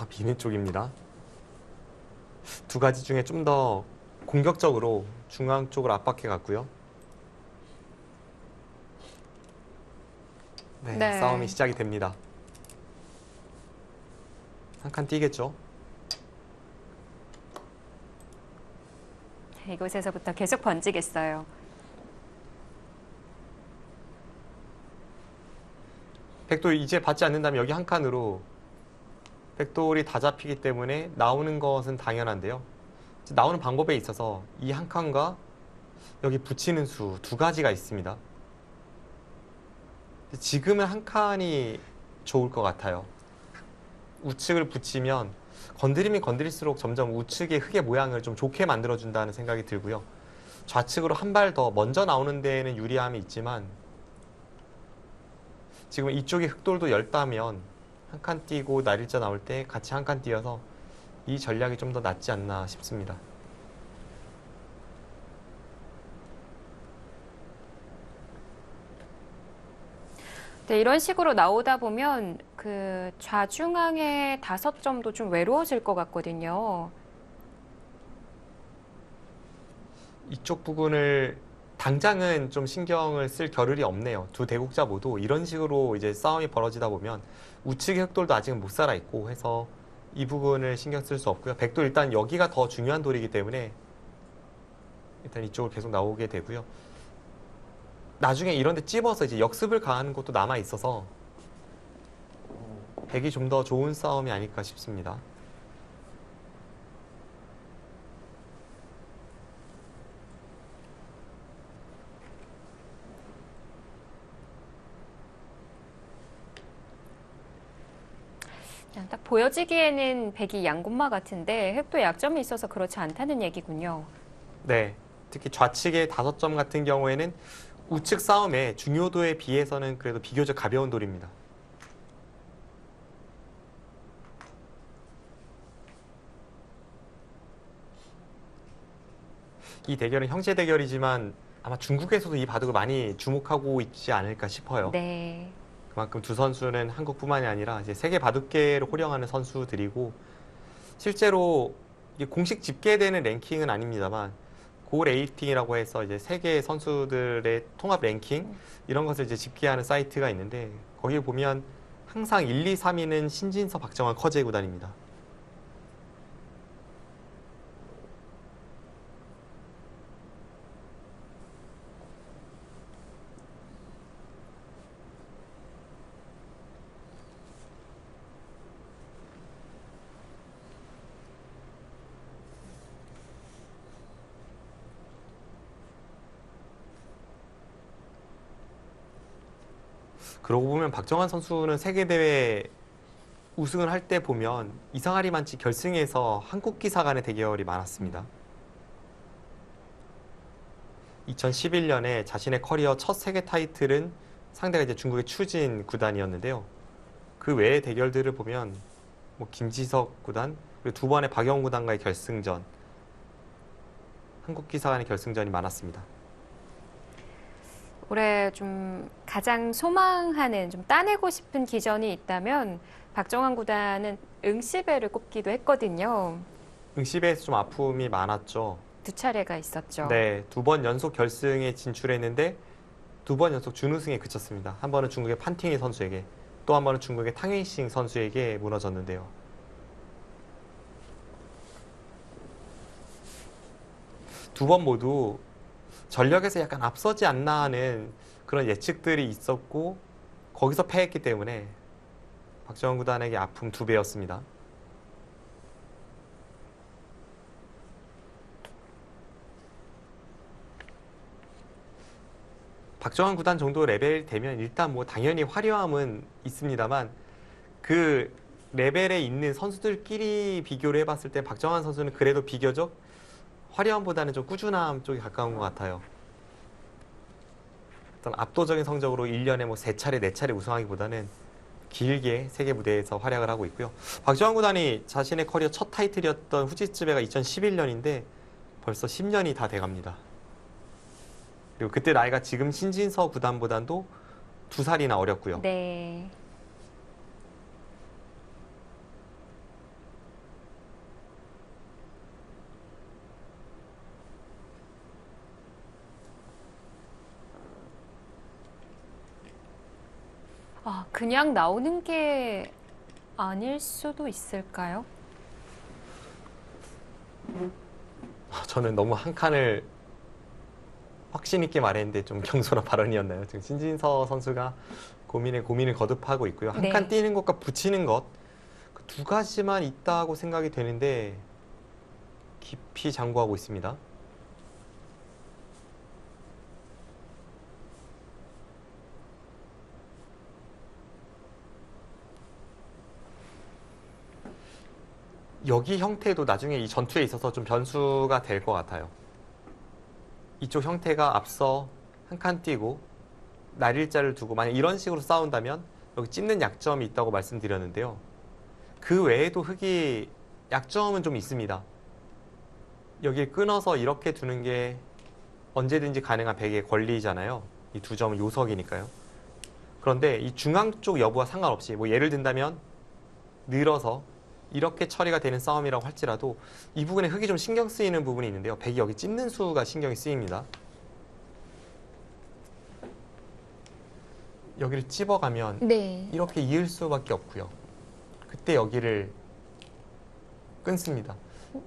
미는 쪽입니다. 두 가지 중에 좀 더 공격적으로 중앙 쪽으로 압박해 갔고요. 네, 네. 싸움이 시작이 됩니다. 한 칸 뛰겠죠. 이곳에서부터 계속 번지겠어요. 백돌 이제 받지 않는다면 여기 한 칸으로 백돌이 다 잡히기 때문에 나오는 것은 당연한데요. 나오는 방법에 있어서 이 한 칸과 여기 붙이는 수 두 가지가 있습니다. 지금은 한 칸이 좋을 것 같아요. 우측을 붙이면 건드리면 건드릴수록 점점 우측의 흙의 모양을 좀 좋게 만들어준다는 생각이 들고요. 좌측으로 한 발 더 먼저 나오는 데에는 유리함이 있지만 지금 이쪽에 흙돌도 넓다면 한 칸 띄고 날일자 나올 때 같이 한 칸 띄어서 이 전략이 좀 더 낫지 않나 싶습니다. 네, 이런 식으로 나오다 보면 그 좌중앙의 5점도 좀 외로워질 것 같거든요. 이쪽 부분을 당장은 좀 신경을 쓸 겨를이 없네요. 두 대국자 모두 이런 식으로 이제 싸움이 벌어지다 보면 우측의 흑돌도 아직은 못 살아 있고 해서 이 부분을 신경 쓸 수 없고요. 백도 일단 여기가 더 중요한 돌이기 때문에 일단 이쪽으로 계속 나오게 되고요. 나중에 이런 데 찝어서 이제 역습을 가하는 것도 남아 있어서 백이 좀 더 좋은 싸움이 아닐까 싶습니다. 그냥 딱 보여지기에는 백이 양곤마 같은데 흑도 약점이 있어서 그렇지 않다는 얘기군요. 네, 특히 좌측의 5점 같은 경우에는 우측 싸움의 중요도에 비해서는 그래도 비교적 가벼운 돌입니다. 이 대결은 형제 대결이지만 아마 중국에서도 이 바둑을 많이 주목하고 있지 않을까 싶어요. 네. 그만큼 두 선수는 한국뿐만이 아니라 이제 세계 바둑계를 호령하는 선수들이고 실제로 이게 공식 집계되는 랭킹은 아닙니다만 고 레이팅이라고 해서 이제 세계 선수들의 통합 랭킹 이런 것을 이제 집계하는 사이트가 있는데 거기 보면 항상 1, 2, 3위는 신진서, 박정환, 커제 구단입니다. 그러고 보면 박정환 선수는 세계대회 우승을 할 때 보면 이상하리 만치 결승에서 한국 기사 간의 대결이 많았습니다. 2011년에 자신의 커리어 첫 세계 타이틀은 상대가 이제 중국의 추진 구단이었는데요. 그 외의 대결들을 보면 뭐 김지석 구단 그리고 두 번의 박영 구단과의 결승전, 한국 기사 간의 결승전이 많았습니다. 올해 좀 가장 소망하는 좀 따내고 싶은 기전이 있다면 박정환 구단은 응시배를 꼽기도 했거든요. 응시배에서 좀 아픔이 많았죠. 2차례가 있었죠. 네, 2번 연속 결승에 진출했는데 2번 연속 준우승에 그쳤습니다. 한 번은 중국의 판팅이 선수에게, 또 한 번은 중국의 탕웨이싱 선수에게 무너졌는데요. 두 번 모두 전력에서 약간 앞서지 않나 하는 그런 예측들이 있었고 거기서 패했기 때문에 박정환 구단에게 아픔 2배였습니다. 박정환 구단 정도 레벨 되면 일단 뭐 당연히 화려함은 있습니다만 그 레벨에 있는 선수들끼리 비교를 해봤을 때 박정환 선수는 그래도 비교적 화려함보다는 좀 꾸준함 쪽에 가까운 것 같아요. 어떤 압도적인 성적으로 1년에 뭐 3차례, 4차례 우승하기보다는 길게 세계 무대에서 활약을 하고 있고요. 박주환 구단이 자신의 커리어 첫 타이틀이었던 후지츠베가 2011년인데 벌써 10년이 다 돼갑니다. 그리고 그때 나이가 지금 신진서 구단보다도 2살이나 어렸고요. 네. 아, 그냥 나오는 게 아닐 수도 있을까요? 저는 너무 한 칸을 확신 있게 말했는데 좀 경솔한 발언이었나요? 지금 신진서 선수가 고민을 거듭하고 있고요. 한 칸 네. 뛰는 것과 붙이는 것, 그 두 가지만 있다고 생각이 되는데 깊이 장구하고 있습니다. 여기 형태도 나중에 이 전투에 있어서 좀 변수가 될 것 같아요. 이쪽 형태가 앞서 한 칸 뛰고 날일자를 두고 만약 이런 식으로 싸운다면 여기 찝는 약점이 있다고 말씀드렸는데요. 그 외에도 흙이 약점은 좀 있습니다. 여길 끊어서 이렇게 두는 게 언제든지 가능한 백의 권리잖아요. 이 두 점은 요석이니까요. 그런데 이 중앙 쪽 여부와 상관없이 뭐 예를 든다면 늘어서 이렇게 처리가 되는 싸움이라고 할지라도 이 부분에 흙이 좀 신경 쓰이는 부분이 있는데요. 백이 여기 찝는 수가 신경이 쓰입니다. 여기를 찝어가면 네. 이렇게 이을 수밖에 없고요. 그때 여기를 끊습니다.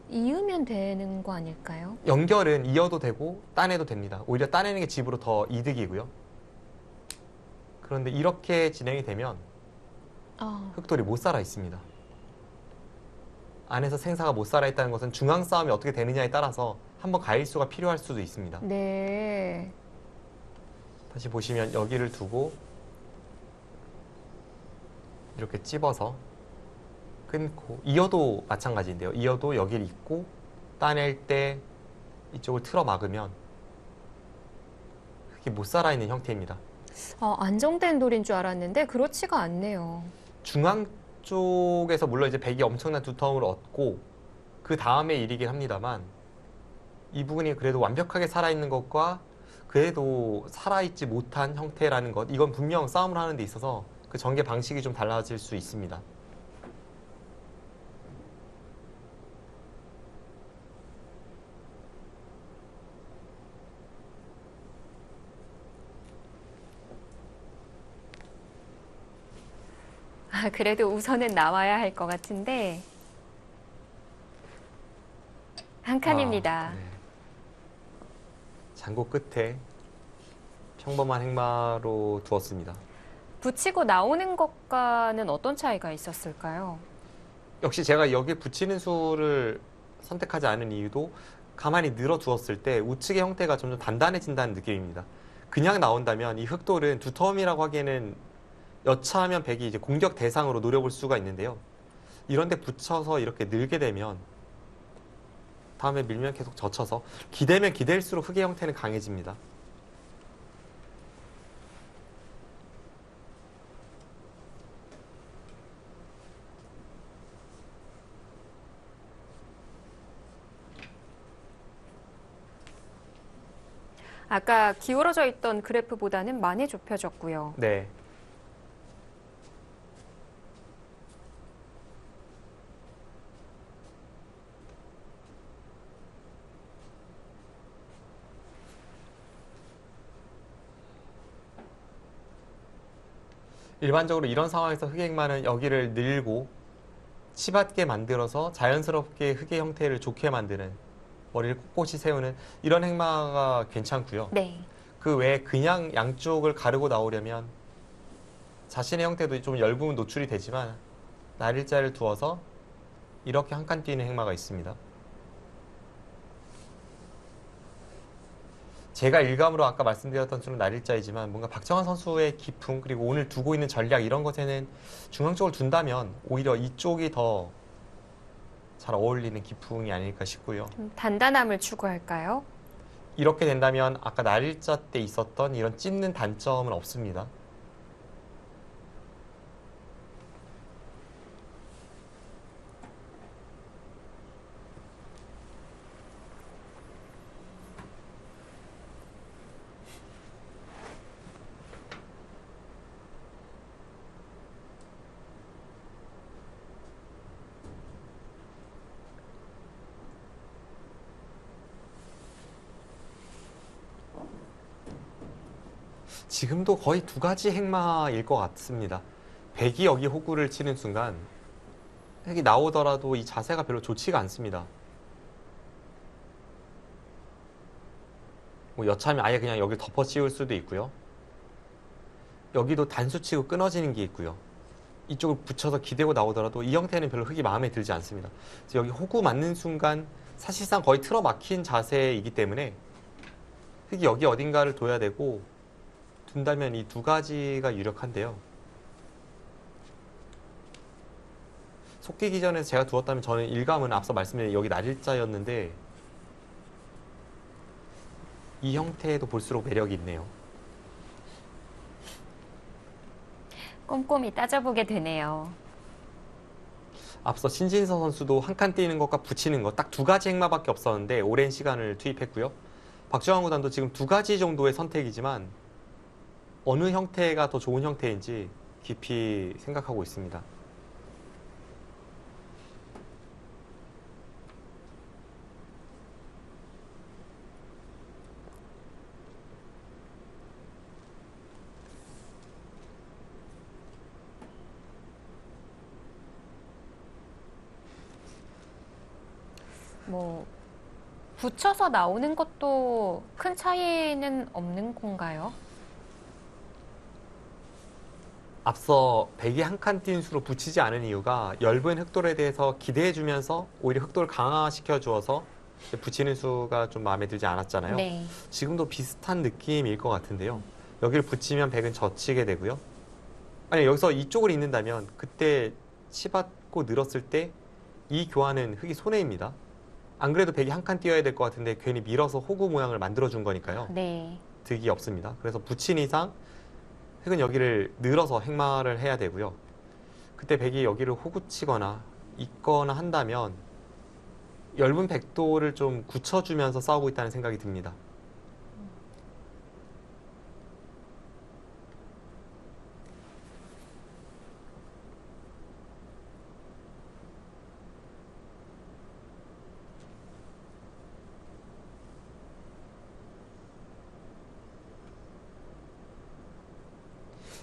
이으면 되는 거 아닐까요? 연결은 이어도 되고 따내도 됩니다. 오히려 따내는 게 집으로 더 이득이고요. 그런데 이렇게 진행이 되면 아, 흑돌이 못 살아 있습니다. 안에서 생사가 못 살아 있다는 것은 중앙 싸움이 어떻게 되느냐에 따라서 한번 가일수가 필요할 수도 있습니다. 네. 다시 보시면 여기를 두고 이렇게 찝어서 끊고 이어도 마찬가지인데요. 이어도 여기를 잇고 따낼 때 이쪽을 틀어 막으면 흙이 못 살아 있는 형태입니다. 안정된 돌인 줄 알았는데 그렇지가 않네요. 중앙 쪽에서 물론 이제 백이 엄청난 두터움을 얻고 그 다음에 일이긴 합니다만 이 부분이 그래도 완벽하게 살아있는 것과 그래도 살아있지 못한 형태라는 것, 이건 분명 싸움을 하는 데 있어서 그 전개 방식이 좀 달라질 수 있습니다. 아, 그래도 우선은 나와야 할 것 같은데 한 칸입니다. 네. 장고 끝에 평범한 행마로 두었습니다. 붙이고 나오는 것과는 어떤 차이가 있었을까요? 역시 제가 여기에 붙이는 수를 선택하지 않은 이유도 가만히 늘어 두었을 때 우측의 형태가 점점 단단해진다는 느낌입니다. 그냥 나온다면 이 흑돌은 두터움이라고 하기에는 여차하면 백이 이제 공격 대상으로 노려볼 수가 있는데요. 이런데 붙여서 이렇게 늘게 되면 다음에 밀면 계속 젖혀서 기대면 기댈수록 흑의 형태는 강해집니다. 아까 기울어져 있던 그래프보다는 많이 좁혀졌고요. 네. 일반적으로 이런 상황에서 흑의 행마는 여기를 늘고 치받게 만들어서 자연스럽게 흑의 형태를 좋게 만드는, 머리를 꼿꼿이 세우는 이런 행마가 괜찮고요. 네. 그 외에 그냥 양쪽을 가르고 나오려면 자신의 형태도 좀 열부분 노출이 되지만 날일자를 두어서 이렇게 한 칸 뛰는 행마가 있습니다. 제가 일감으로 아까 말씀드렸던 수는 날일자이지만 뭔가 박정환 선수의 기풍 그리고 오늘 두고 있는 전략 이런 것에는 중앙 쪽을 둔다면 오히려 이쪽이 더 잘 어울리는 기풍이 아닐까 싶고요. 좀 단단함을 추구할까요? 이렇게 된다면 아까 날일자 때 있었던 이런 찝는 단점은 없습니다. 지금도 거의 두 가지 행마일 것 같습니다. 백이 여기 호구를 치는 순간 흑이 나오더라도 이 자세가 별로 좋지가 않습니다. 뭐 여차하면 아예 그냥 여기를 덮어 씌울 수도 있고요. 여기도 단수 치고 끊어지는 게 있고요. 이쪽을 붙여서 기대고 나오더라도 이 형태는 별로 흑이 마음에 들지 않습니다. 그래서 여기 호구 맞는 순간 사실상 거의 틀어막힌 자세이기 때문에 흑이 여기 어딘가를 둬야 되고 둔다면 이 두 가지가 유력한데요. 속기 기전에서 제가 두었다면 저는 일감은 앞서 말씀드린 여기 날일자였는데 이 형태도 볼수록 매력이 있네요. 꼼꼼히 따져보게 되네요. 앞서 신진서 선수도 한 칸 띄는 것과 붙이는 것 딱 두 가지 행마밖에 없었는데 오랜 시간을 투입했고요. 박주환 구단도 지금 두 가지 정도의 선택이지만 어느 형태가 더 좋은 형태인지 깊이 생각하고 있습니다. 뭐 붙여서 나오는 것도 큰 차이는 없는 건가요? 앞서 백이 한 칸 띈 수로 붙이지 않은 이유가 엷은 흑돌에 대해서 기대해주면서 오히려 흑돌을 강화시켜 주어서 붙이는 수가 좀 마음에 들지 않았잖아요. 네. 지금도 비슷한 느낌일 것 같은데요. 여기를 붙이면 백은 젖히게 되고요. 아니 여기서 이쪽을 잇는다면 그때 치받고 늘었을 때 이 교환은 흑이 손해입니다. 안 그래도 백이 한 칸 띄어야 될 것 같은데 괜히 밀어서 호구 모양을 만들어준 거니까요. 네. 득이 없습니다. 그래서 붙인 이상 흑은 여기를 늘어서 행마를 해야 되고요. 그때 백이 여기를 호구치거나 있거나 한다면 엷은 백도를 좀 굳혀주면서 싸우고 있다는 생각이 듭니다.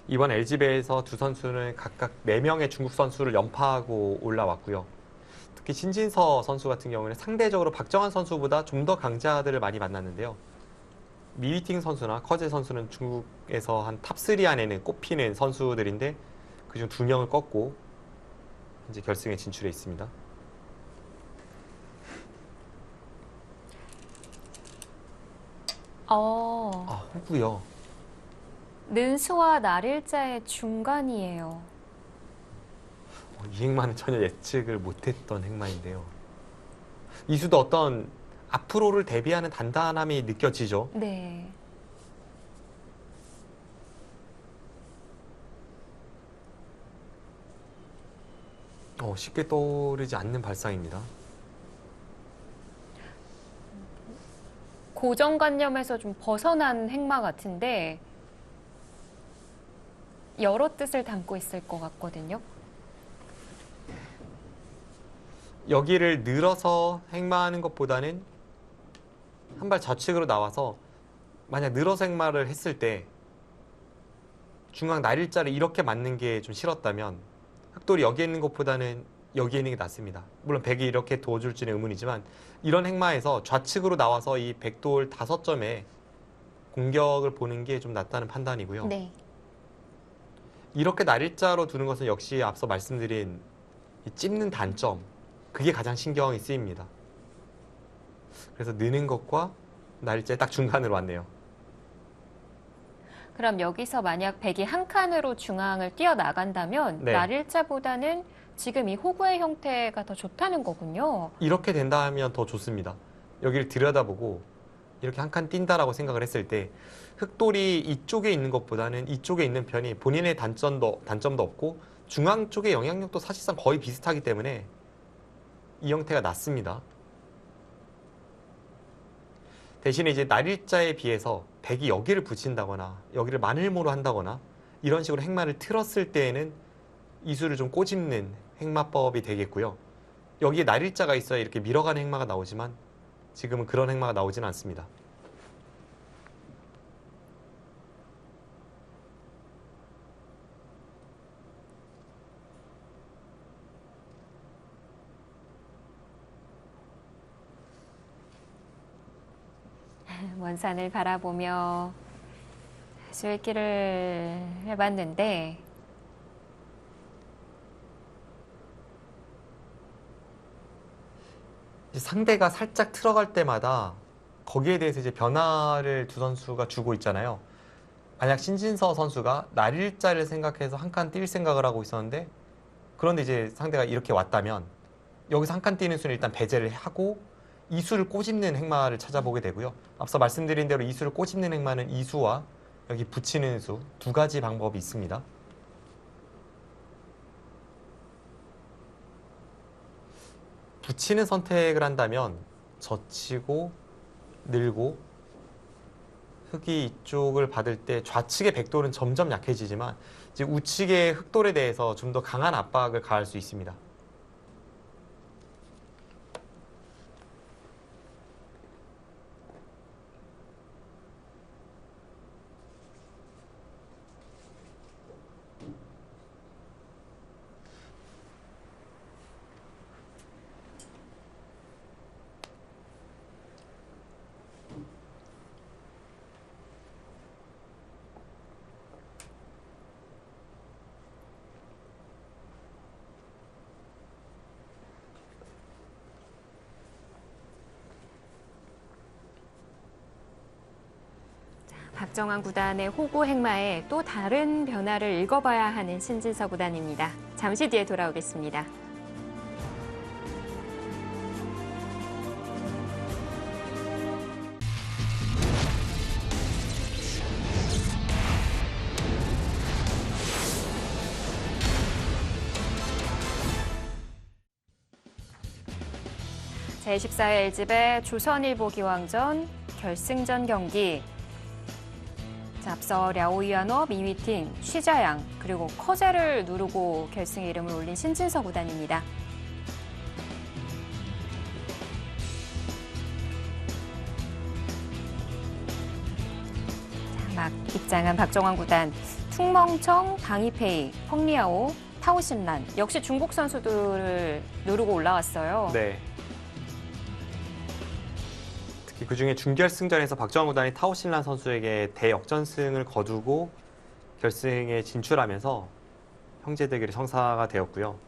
이번 LG배에서 두 선수는 각각 4명의 중국 선수를 연파하고 올라왔고요. 특히 신진서 선수 같은 경우는 상대적으로 박정환 선수보다 좀 더 강자들을 많이 만났는데요. 미위팅 선수나 커제 선수는 중국에서 한 탑3 안에는 꼽히는 선수들인데 그중 2명을 꺾고 현재 결승에 진출해 있습니다. 호구요. 는수와 날일자의 중간이에요. 이 행마는 전혀 예측을 못했던 행마인데요. 이 수도 어떤 앞으로를 대비하는 단단함이 느껴지죠. 네. 쉽게 떠오르지 않는 발상입니다. 고정관념에서 좀 벗어난 행마 같은데 여러 뜻을 담고 있을 것 같거든요. 여기를 늘어서 행마하는 것보다는 한 발 좌측으로 나와서 만약 늘어서 행마를 했을 때 중앙 날일자를 이렇게 맞는 게 좀 싫었다면 흑돌이 여기에 있는 것보다는 여기에 있는 게 낫습니다. 물론 백이 이렇게 도와줄지는 의문이지만 이런 행마에서 좌측으로 나와서 이 백돌 5점에 공격을 보는 게 좀 낫다는 판단이고요. 네. 이렇게 날일자로 두는 것은 역시 앞서 말씀드린 이 찝는 단점, 그게 가장 신경이 쓰입니다. 그래서 느는 것과 날일자의 딱 중간으로 왔네요. 그럼 여기서 만약 백이 한 칸으로 중앙을 뛰어나간다면 네. 날일자보다는 지금 이 호구의 형태가 더 좋다는 거군요. 이렇게 된다면 더 좋습니다. 여기를 들여다보고 이렇게 한 칸 뛴다라고 생각을 했을 때 흑돌이 이쪽에 있는 것보다는 이쪽에 있는 편이 본인의 단점도 없고 중앙 쪽의 영향력도 사실상 거의 비슷하기 때문에 이 형태가 낫습니다. 대신에 이제 날일자에 비해서 백이 여기를 붙인다거나 여기를 마늘모로 한다거나 이런 식으로 행마를 틀었을 때에는 이수를 좀 꼬집는 행마법이 되겠고요. 여기에 날일자가 있어야 이렇게 밀어가는 행마가 나오지만 지금은 그런 행마가 나오지는 않습니다. 먼 산을 바라보며 수익기를 해봤는데 이제 상대가 살짝 틀어갈 때마다 거기에 대해서 이제 변화를 두 선수가 주고 있잖아요. 만약 신진서 선수가 날일자를 생각해서 한 칸 뛸 생각을 하고 있었는데 그런데 이제 상대가 이렇게 왔다면 여기서 한 칸 뛰는 수는 일단 배제를 하고 이수를 꼬집는 행마를 찾아보게 되고요. 앞서 말씀드린 대로 이수를 꼬집는 행마는 이수와 여기 붙이는 수 두 가지 방법이 있습니다. 붙이는 선택을 한다면 젖히고 늘고 흑이 이쪽을 받을 때 좌측의 백돌은 점점 약해지지만 이제 우측의 흑돌에 대해서 좀 더 강한 압박을 가할 수 있습니다. 박정환 구단의 호구 행마에 또 다른 변화를 읽어봐야 하는 신진서 구단입니다. 잠시 뒤에 돌아오겠습니다. 제14회 LG배 조선일보 기왕전 결승전 경기. 자, 앞서 랴오이아너, 미위팅, 쉬자양 그리고 커제를 누르고 결승에 이름을 올린 신진서 구단입니다. 자, 막 입장한 박정환 구단. 퉁멍청, 방이페이, 펑리아오, 타오신란 역시 중국 선수들을 누르고 올라왔어요. 네. 특히 그중에 준결승전에서 박정환 구단이 타오신란 선수에게 대역전승을 거두고 결승에 진출하면서 형제 대결이 성사가 되었고요.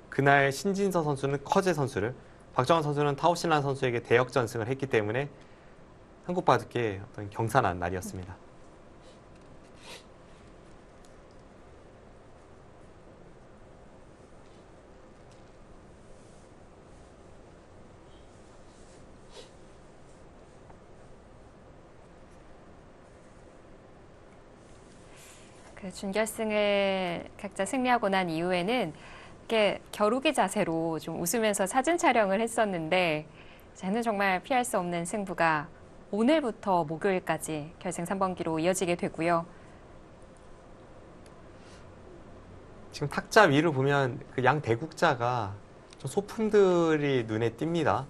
그날 신진서 선수는 커제 선수를, 박정환 선수는 타오신란 선수에게 대역전승을 했기 때문에 한국바둑계의 어떤 경사난 날이었습니다. 그 준결승을 각자 승리하고 난 이후에는 이렇게 겨루기 자세로 좀 웃으면서 사진 촬영을 했었는데 저는 정말 피할 수 없는 승부가 오늘부터 목요일까지 결승 3번기로 이어지게 되고요. 지금 탁자 위를 보면 그 양 대국자가 좀 소품들이 눈에 띕니다.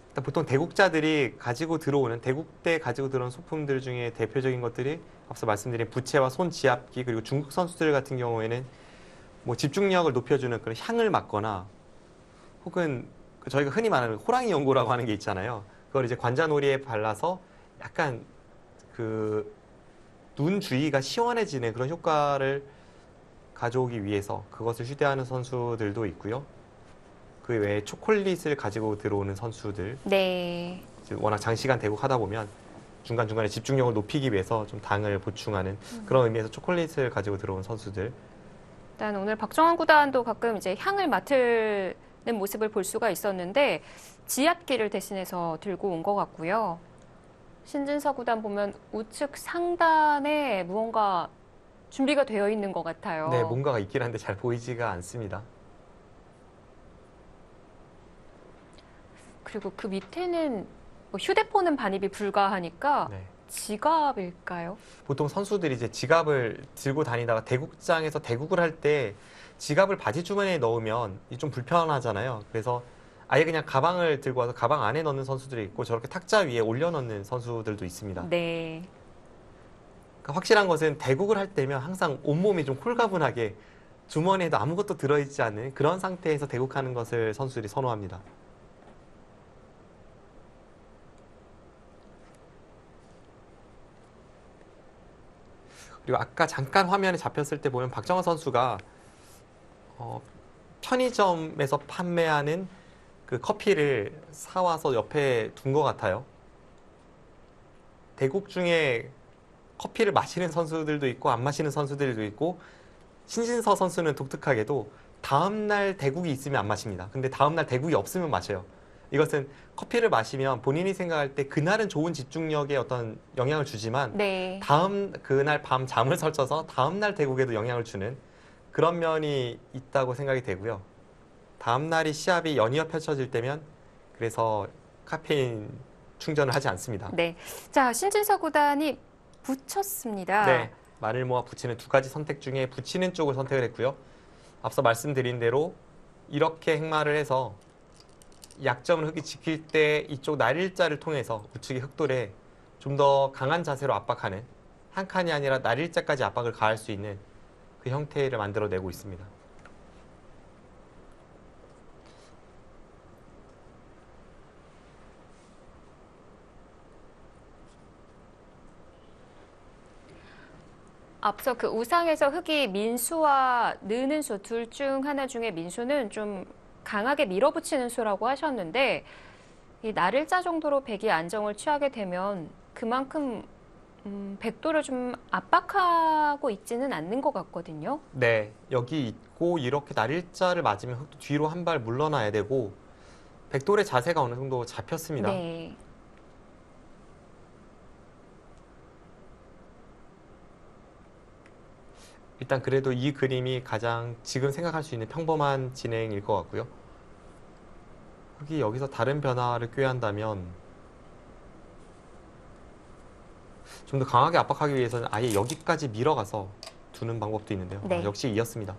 일단 보통 대국자들이 가지고 들어오는, 대국대 가지고 들어오는 소품들 중에 대표적인 것들이 앞서 말씀드린 부채와 손지압기, 그리고 중국 선수들 같은 경우에는 뭐 집중력을 높여주는 그런 향을 맡거나 혹은 저희가 흔히 말하는 호랑이 연고라고 하는 게 있잖아요. 그걸 이제 관자놀이에 발라서 약간 그 눈 주위가 시원해지는 그런 효과를 가져오기 위해서 그것을 휴대하는 선수들도 있고요. 그 외에 초콜릿을 가지고 들어오는 선수들, 네. 워낙 장시간 대국하다 보면 중간중간에 집중력을 높이기 위해서 좀 당을 보충하는 그런 의미에서 초콜릿을 가지고 들어온 선수들. 일단 오늘 박정환 구단도 가끔 이제 향을 맡을 모습을 볼 수가 있었는데 지압기를 대신해서 들고 온 것 같고요. 신진서 구단 보면 우측 상단에 무언가 준비가 되어 있는 것 같아요. 네, 뭔가가 있긴 한데 잘 보이지가 않습니다. 그리고 그 밑에는 뭐 휴대폰은 반입이 불가하니까 네. 지갑일까요? 보통 선수들이 이제 지갑을 들고 다니다가 대국장에서 대국을 할 때 지갑을 바지 주머니에 넣으면 좀 불편하잖아요. 그래서 아예 그냥 가방을 들고 와서 가방 안에 넣는 선수들이 있고 저렇게 탁자 위에 올려 넣는 선수들도 있습니다. 네. 그러니까 확실한 것은 대국을 할 때면 항상 온몸이 좀 홀가분하게 주머니에도 아무것도 들어있지 않은 그런 상태에서 대국하는 것을 선수들이 선호합니다. 그리고 아까 잠깐 화면에 잡혔을 때 보면 박정환 선수가 편의점에서 판매하는 그 커피를 사와서 옆에 둔 것 같아요. 대국 중에 커피를 마시는 선수들도 있고 안 마시는 선수들도 있고 신진서 선수는 독특하게도 다음날 대국이 있으면 안 마십니다. 근데 다음날 대국이 없으면 마셔요. 이것은 커피를 마시면 본인이 생각할 때 그날은 좋은 집중력에 어떤 영향을 주지만 네. 그날 밤 잠을 설쳐서 다음날 대국에도 영향을 주는 그런 면이 있다고 생각이 되고요. 다음날이 시합이 연이어 펼쳐질 때면 그래서 카페인 충전을 하지 않습니다. 네. 자, 신진서 구단이 붙였습니다. 네, 말을 모아 붙이는 두 가지 선택 중에 붙이는 쪽을 선택을 했고요. 앞서 말씀드린 대로 이렇게 행마를 해서 약점을 흙이 지킬 때 이쪽 날일자를 통해서 우측의 흑돌에 좀 더 강한 자세로 압박하는 한 칸이 아니라 날일자까지 압박을 가할 수 있는 그 형태를 만들어내고 있습니다. 앞서 그 우상에서 흑이 민수와 느는 수 둘 중 하나 중에 민수는 좀 강하게 밀어붙이는 수라고 하셨는데 이 날일자 정도로 백이 안정을 취하게 되면 그만큼 백도를 좀 압박하고 있지는 않는 것 같거든요. 네, 여기 있고 이렇게 날일자를 맞으면 흑도 뒤로 한 발 물러나야 되고 백돌의 자세가 어느 정도 잡혔습니다. 네. 일단 그래도 이 그림이 가장 지금 생각할 수 있는 평범한 진행일 것 같고요. 흑이 여기서 다른 변화를 꾀한다면 좀 더 강하게 압박하기 위해서는 아예 여기까지 밀어가서 두는 방법도 있는데요. 네. 역시 이었습니다.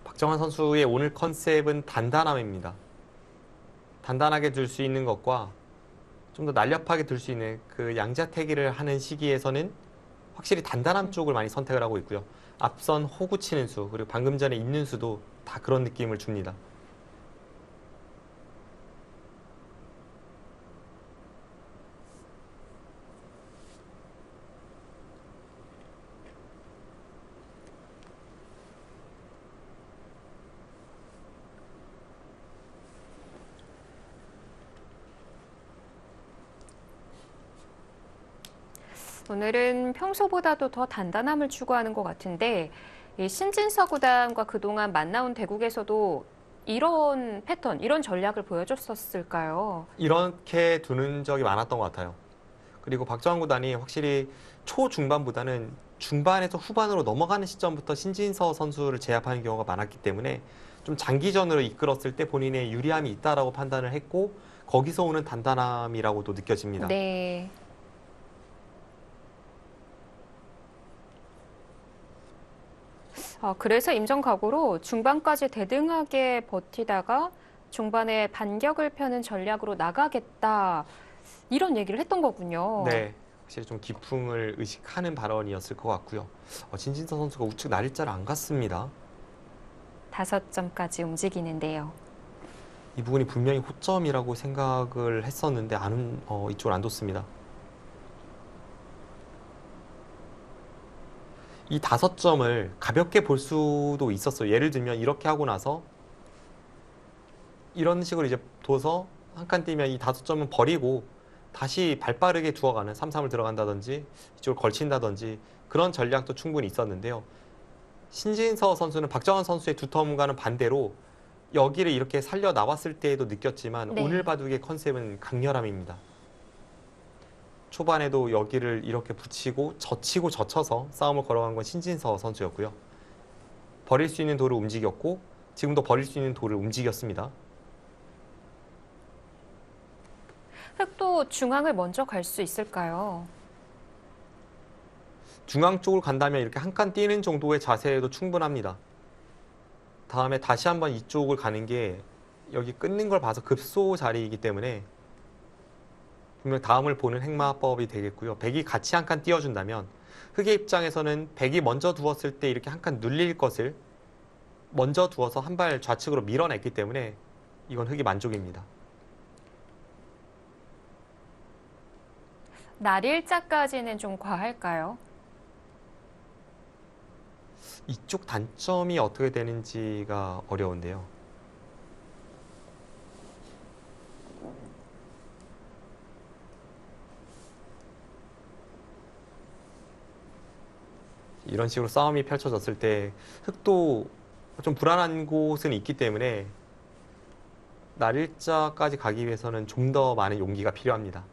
박정환 선수의 오늘 컨셉은 단단함입니다. 단단하게 둘 수 있는 것과 좀 더 날렵하게 둘 수 있는 그 양자태기를 하는 시기에서는 확실히 단단한 쪽을 많이 선택을 하고 있고요. 앞선 호구 치는 수, 그리고 방금 전에 있는 수도 다 그런 느낌을 줍니다. 오늘은 평소보다도 더 단단함을 추구하는 것 같은데 이 신진서 구단과 그동안 만나온 대국에서도 이런 패턴, 이런 전략을 보여줬었을까요? 이렇게 두는 적이 많았던 것 같아요. 그리고 박정환 구단이 확실히 초중반보다는 중반에서 후반으로 넘어가는 시점부터 신진서 선수를 제압하는 경우가 많았기 때문에 좀 장기전으로 이끌었을 때 본인의 유리함이 있다라고 판단을 했고 거기서 오는 단단함이라고도 느껴집니다. 네. 그래서 임정각오로 중반까지 대등하게 버티다가 중반에 반격을 펴는 전략으로 나가겠다. 이런 얘기를 했던 거군요. 네, 확실히 좀 기풍을 의식하는 발언이었을 것 같고요. 신진서 선수가 우측 날일자를 안 갔습니다. 5점까지 움직이는데요. 이 부분이 분명히 호점이라고 생각을 했었는데 이쪽을 안 뒀습니다. 이 5점을 가볍게 볼 수도 있었어요. 예를 들면 이렇게 하고 나서 이런 식으로 이제 둬서 한 칸 뛰면 이 5점은 버리고 다시 발빠르게 두어가는 3-3을 들어간다든지 이쪽을 걸친다든지 그런 전략도 충분히 있었는데요. 신진서 선수는 박정환 선수의 두텀과는 반대로 여기를 이렇게 살려 나왔을 때에도 느꼈지만 네. 오늘 바둑의 컨셉은 강렬함입니다. 초반에도 여기를 이렇게 붙이고 젖히고 젖혀서 싸움을 걸어간 건 신진서 선수였고요. 버릴 수 있는 돌을 움직였고 지금도 버릴 수 있는 돌을 움직였습니다. 흑도 중앙을 먼저 갈 수 있을까요? 중앙 쪽으로 간다면 이렇게 한 칸 뛰는 정도의 자세도 충분합니다. 다음에 다시 한번 이쪽을 가는 게 여기 끊는 걸 봐서 급소 자리이기 때문에 분명 다음을 보는 행마법이 되겠고요. 백이 같이 한 칸 띄워준다면 흑의 입장에서는 백이 먼저 두었을 때 이렇게 한 칸 눌릴 것을 먼저 두어서 한 발 좌측으로 밀어냈기 때문에 이건 흑이 만족입니다. 날일자까지는 좀 과할까요? 이쪽 단점이 어떻게 되는지가 어려운데요. 이런 식으로 싸움이 펼쳐졌을 때 흑도 좀 불안한 곳은 있기 때문에 날일자까지 가기 위해서는 좀 더 많은 용기가 필요합니다.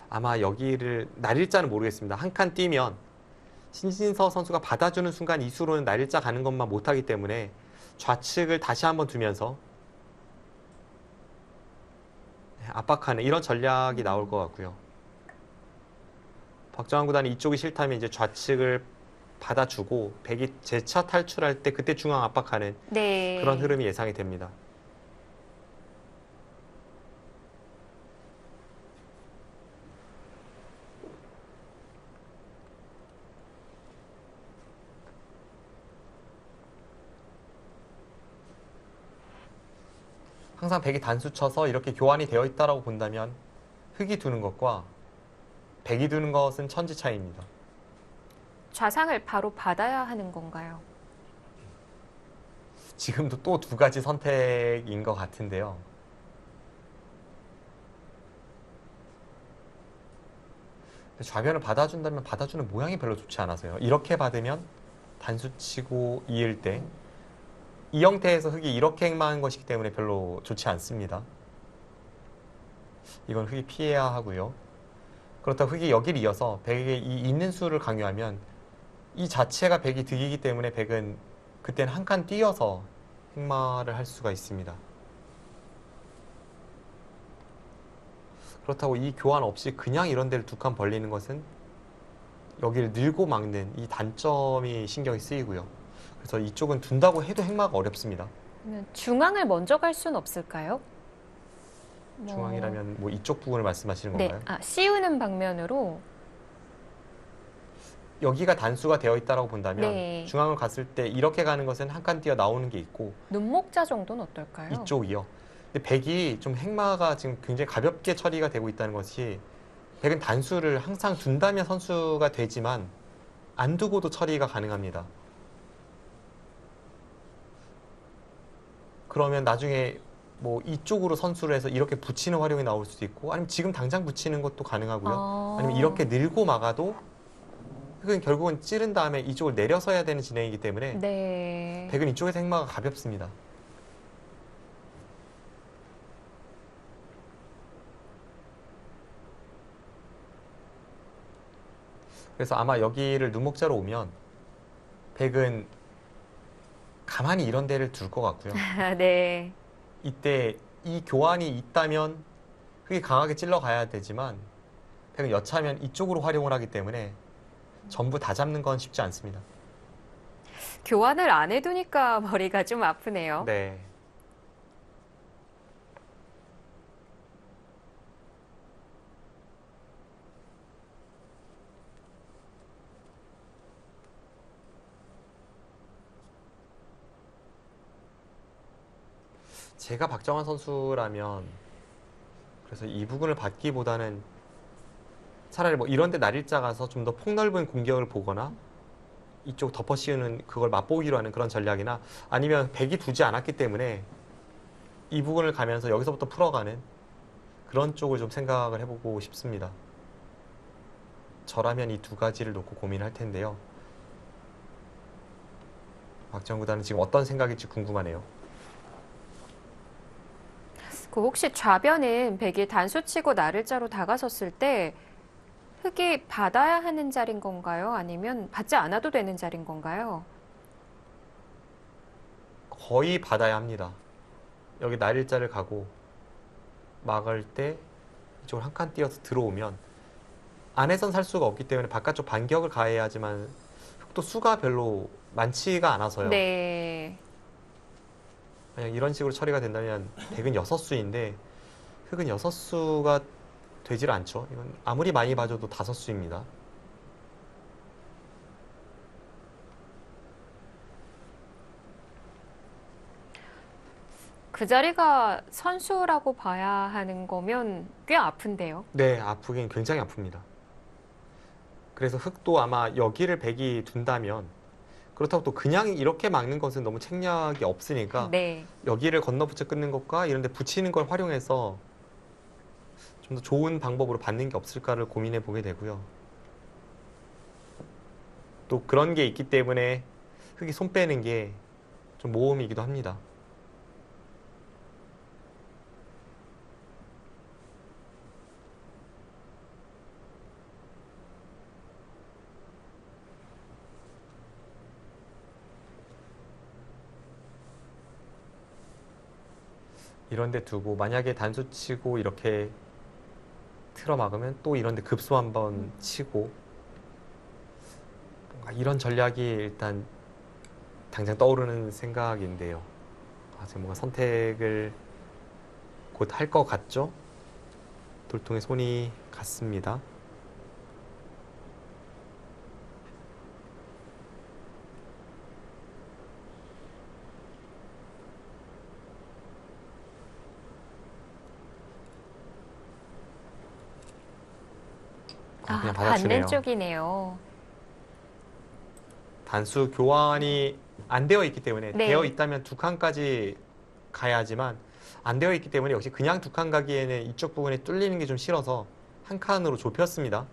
아마 여기를 날일자는 모르겠습니다. 한 칸 뛰면 신진서 선수가 받아주는 순간 이수로는 날일자 가는 것만 못하기 때문에 좌측을 다시 한번 두면서 압박하는 이런 전략이 나올 것 같고요. 박정환 구단이 이쪽이 싫다면 이제 좌측을 받아주고 백이 재차 탈출할 때 그때 중앙 압박하는 네. 그런 흐름이 예상이 됩니다. 항상 백이 단수 쳐서 이렇게 교환이 되어 있다라고 본다면 흑이 두는 것과 백이 두는 것은 천지 차이입니다. 좌상을 바로 받아야 하는 건가요? 지금도 또 두 가지 선택인 것 같은데요. 좌변을 받아준다면 받아주는 모양이 별로 좋지 않아서요. 이렇게 받으면 단수 치고 이을 때 이 형태에서 흑이 이렇게 행마한 것이기 때문에 별로 좋지 않습니다. 이건 흑이 피해야 하고요. 그렇다고 흑이 여기를 이어서 백에게 이 있는 수를 강요하면 이 자체가 백이 득이기 때문에 백은 그때는 한 칸 뛰어서 행마를 할 수가 있습니다. 그렇다고 이 교환 없이 그냥 이런 데를 두 칸 벌리는 것은 여기를 늘고 막는 이 단점이 신경이 쓰이고요. 그래서 이쪽은 둔다고 해도 행마가 어렵습니다. 그러면 중앙을 먼저 갈 수는 없을까요? 중앙이라면 뭐 이쪽 부분을 말씀하시는 네, 건가요? 씌우는 방면으로. 여기가 단수가 되어 있다고 본다면 네. 중앙을 갔을 때 이렇게 가는 것은 한 칸 뛰어 나오는 게 있고 눈목자 정도는 어떨까요? 이쪽이요. 근데 백이 좀 행마가 지금 굉장히 가볍게 처리가 되고 있다는 것이 백은 단수를 항상 둔다면 선수가 되지만 안 두고도 처리가 가능합니다. 그러면 나중에 뭐 이쪽으로 선수를 해서 이렇게 붙이는 활용이 나올 수도 있고 아니면 지금 당장 붙이는 것도 가능하고요. 아니면 이렇게 늘고 막아도 흑은 결국은 찌른 다음에 이쪽을 내려서 해야 되는 진행이기 때문에 네. 백은 이쪽에서 행마가 가볍습니다. 그래서 아마 여기를 눈목자로 오면 백은 가만히 이런 데를 둘 것 같고요. 네. 이때 이 교환이 있다면 흑이 강하게 찔러 가야 되지만 백은 여차하면 이쪽으로 활용을 하기 때문에 전부 다 잡는 건 쉽지 않습니다. 교환을 안 해두니까 머리가 좀 아프네요. 네. 제가 박정환 선수라면 그래서 이 부분을 받기보다는 차라리 뭐 이런 데 날일자 가서 좀 더 폭넓은 공격을 보거나 이쪽 덮어 씌우는 그걸 맛보기로 하는 그런 전략이나 아니면 백이 두지 않았기 때문에 이 부분을 가면서 여기서부터 풀어가는 그런 쪽을 좀 생각을 해보고 싶습니다. 저라면 이 두 가지를 놓고 고민할 텐데요. 박지원 구단은 지금 어떤 생각일지 궁금하네요. 그 혹시 좌변은 백이 단수 치고 나를자로 다가섰을 때 흙이 받아야 하는 자리인 건가요? 아니면 받지 않아도 되는 자리인 건가요? 거의 받아야 합니다. 여기 날일자를 가고 막을 때 이쪽으로 한 칸 띄어서 들어오면 안에선 살 수가 없기 때문에 바깥쪽 반격을 가해야지만 흙도 수가 별로 많지가 않아서요. 네. 만약 이런 식으로 처리가 된다면 백은 6수인데 흙은 6수가 되질 않죠. 이건 아무리 많이 봐줘도 5수입니다. 그 자리가 선수라고 봐야 하는 거면 꽤 아픈데요. 네, 아프긴 굉장히 아픕니다. 그래서 흙도 아마 여기를 백이 둔다면 그렇다고 또 그냥 이렇게 막는 것은 너무 책략이 없으니까 네. 여기를 건너붙여 끊는 것과 이런 데 붙이는 걸 활용해서 좀 더 좋은 방법으로 받는 게 없을까를 고민해 보게 되고요. 또 그런 게 있기 때문에 흙이 손 빼는 게 좀 모험이기도 합니다. 이런 데 두고 만약에 단수 치고 이렇게 틀어 막으면 또 이런 데 급소 한번 치고 뭔가 이런 전략이 일단 당장 떠오르는 생각인데요. 지금 뭔가 선택을 곧 할 것 같죠? 돌통에 손이 갔습니다. 그냥 받아치네요. 받는 쪽이네요. 단수 교환이 안 되어 있기 때문에 네. 되어 있다면 두 칸까지 가야지만 안 되어 있기 때문에 역시 그냥 두 칸 가기에는 이쪽 부분에 뚫리는 게 좀 싫어서 한 칸으로 좁혔습니다.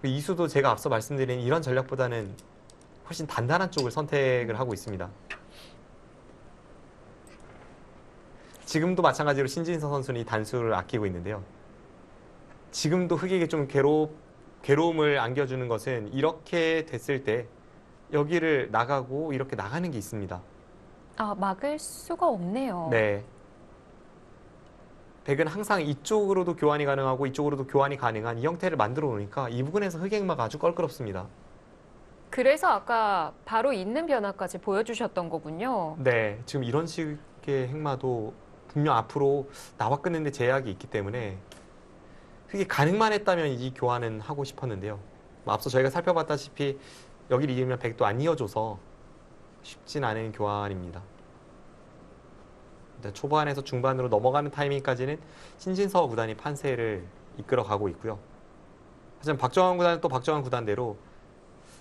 이수도 제가 앞서 말씀드린 이런 전략보다는 훨씬 단단한 쪽을 선택을 하고 있습니다. 지금도 마찬가지로 신진서 선수는 이 단수를 아끼고 있는데요. 지금도 흑에게 좀 괴로움을 안겨주는 것은 이렇게 됐을 때 여기를 나가고 이렇게 나가는 게 있습니다. 막을 수가 없네요. 네. 백은 항상 이쪽으로도 교환이 가능하고 이쪽으로도 교환이 가능한 이 형태를 만들어 놓으니까 이 부분에서 흑행마가 아주 껄끄럽습니다. 그래서 아까 바로 있는 변화까지 보여주셨던 거군요. 네. 지금 이런 식의 행마도 분명 앞으로 나와 끊는데 제약이 있기 때문에 흑이 가능만 했다면 이 교환은 하고 싶었는데요. 앞서 저희가 살펴봤다시피 여기를 이으면 백도 안 이어줘서 쉽진 않은 교환입니다. 초반에서 중반으로 넘어가는 타이밍까지는 신진서 구단이 판세를 이끌어가고 있고요. 하지만 박정환 구단은 또 박정환 구단대로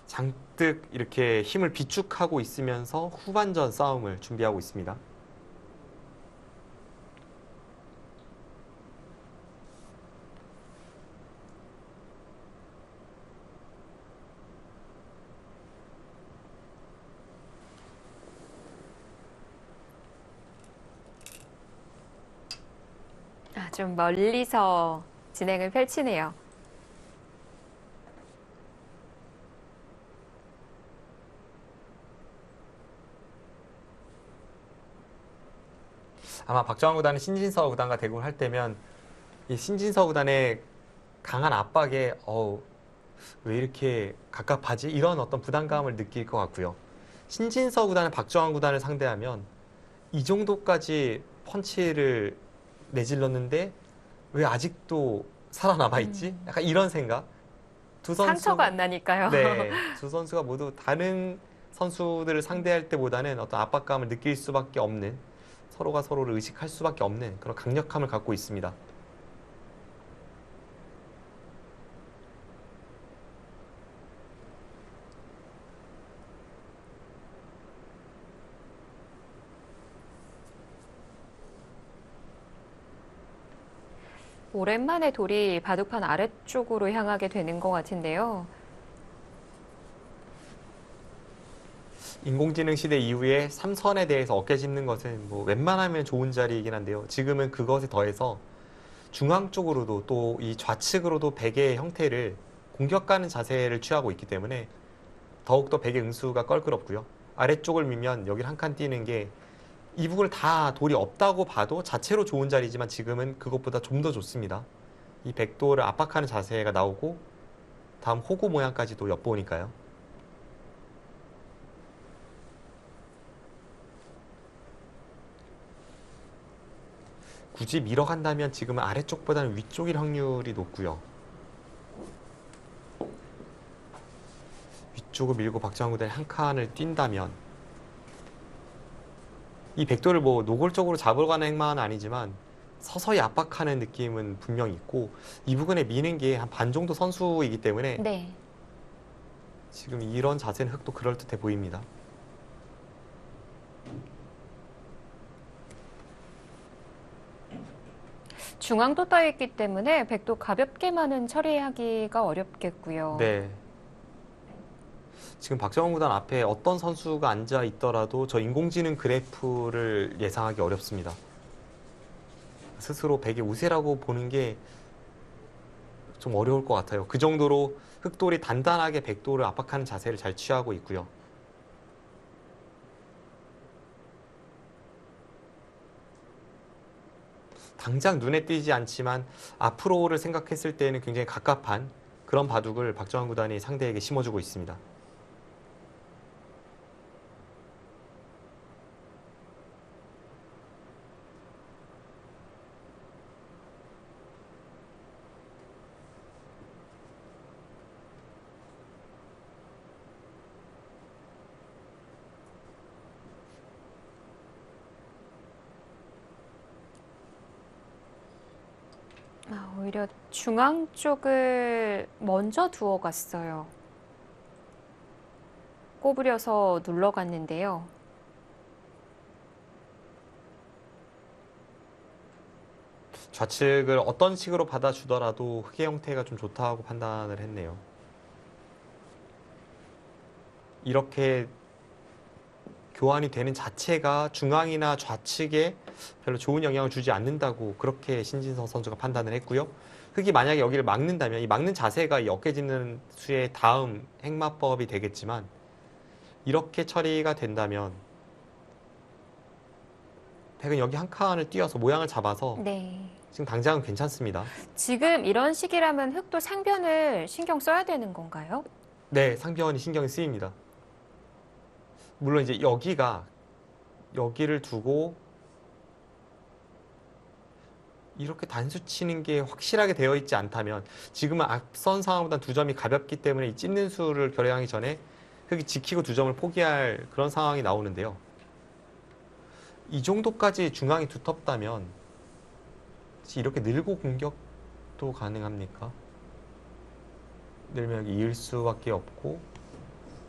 잔뜩 이렇게 힘을 비축하고 있으면서 후반전 싸움을 준비하고 있습니다. 좀 멀리서 진행을 펼치네요. 아마 박정환 구단은 신진서 구단과 대국을 할 때면 이 신진서 구단의 강한 압박에 왜 이렇게 갑갑하지? 이런 어떤 부담감을 느낄 것 같고요. 신진서 구단은 박정환 구단을 상대하면 이 정도까지 펀치를 내질렀는데 왜 아직도 살아남아 있지? 약간 이런 생각. 두 선수 상처가 안 나니까요. 네, 두 선수가 모두 다른 선수들을 상대할 때보다는 어떤 압박감을 느낄 수밖에 없는, 서로가 서로를 의식할 수밖에 없는 그런 강력함을 갖고 있습니다. 오랜만에 돌이 바둑판 아래쪽으로 향하게 되는 것 같은데요. 인공지능 시대 이후에 삼선에 대해서 어깨 짚는 것은 뭐 웬만하면 좋은 자리이긴 한데요. 지금은 그것에 더해서 중앙 쪽으로도 또 이 좌측으로도 베개의 형태를 공격하는 자세를 취하고 있기 때문에 더욱더 베개 응수가 껄끄럽고요. 아래쪽을 밀면 여기 한 칸 띄는 게 이 부분을 다 돌이 없다고 봐도 자체로 좋은 자리지만 지금은 그것보다 좀 더 좋습니다. 이 백도를 압박하는 자세가 나오고 다음 호구 모양까지도 엿보니까요. 굳이 밀어간다면 지금은 아래쪽보다는 위쪽일 확률이 높고요. 위쪽을 밀고 박정환 구단이 한 칸을 뛴다면 이 백도를 뭐 노골적으로 잡으러 가는 행마는 아니지만 서서히 압박하는 느낌은 분명히 있고 이 부분에 미는 게 한 반 정도 선수이기 때문에 네. 지금 이런 자세는 흑도 그럴듯해 보입니다. 중앙도 따여 있기 때문에 백도 가볍게만은 처리하기가 어렵겠고요. 네. 지금 박정원 구단 앞에 어떤 선수가 앉아 있더라도 저 인공지능 그래프를 예상하기 어렵습니다. 스스로 백의 우세라고 보는 게 좀 어려울 것 같아요. 그 정도로 흑돌이 단단하게 백돌을 압박하는 자세를 잘 취하고 있고요. 당장 눈에 띄지 않지만 앞으로를 생각했을 때는 굉장히 갑갑한 그런 바둑을 박정환 구단이 상대에게 심어주고 있습니다. 오히려 중앙 쪽을 먼저 두어 갔어요. 꼬부려서 눌러갔는데요. 좌측을 어떤 식으로 받아주더라도 흑의 형태가 좀 좋다고 판단을 했네요. 이렇게 교환이 되는 자체가 중앙이나 좌측에 별로 좋은 영향을 주지 않는다고 그렇게 신진서 선수가 판단을 했고요. 흑이 만약에 여기를 막는다면 이 막는 자세가 이 어깨 짚는 수의 다음 행마법이 되겠지만 이렇게 처리가 된다면 백은 여기 한 칸을 띄어서 모양을 잡아서 네. 지금 당장은 괜찮습니다. 지금 이런 시기라면 흑도 상변을 신경 써야 되는 건가요? 네, 상변이 신경이 쓰입니다. 물론 이제 여기를 두고 이렇게 단수 치는 게 확실하게 되어 있지 않다면 지금은 앞선 상황보다 두 점이 가볍기 때문에 이 찝는 수를 결행하기 전에 흑이 지키고 두 점을 포기할 그런 상황이 나오는데요. 이 정도까지 중앙이 두텁다면 이렇게 늘고 공격도 가능합니까? 늘면 여기 이을 수밖에 없고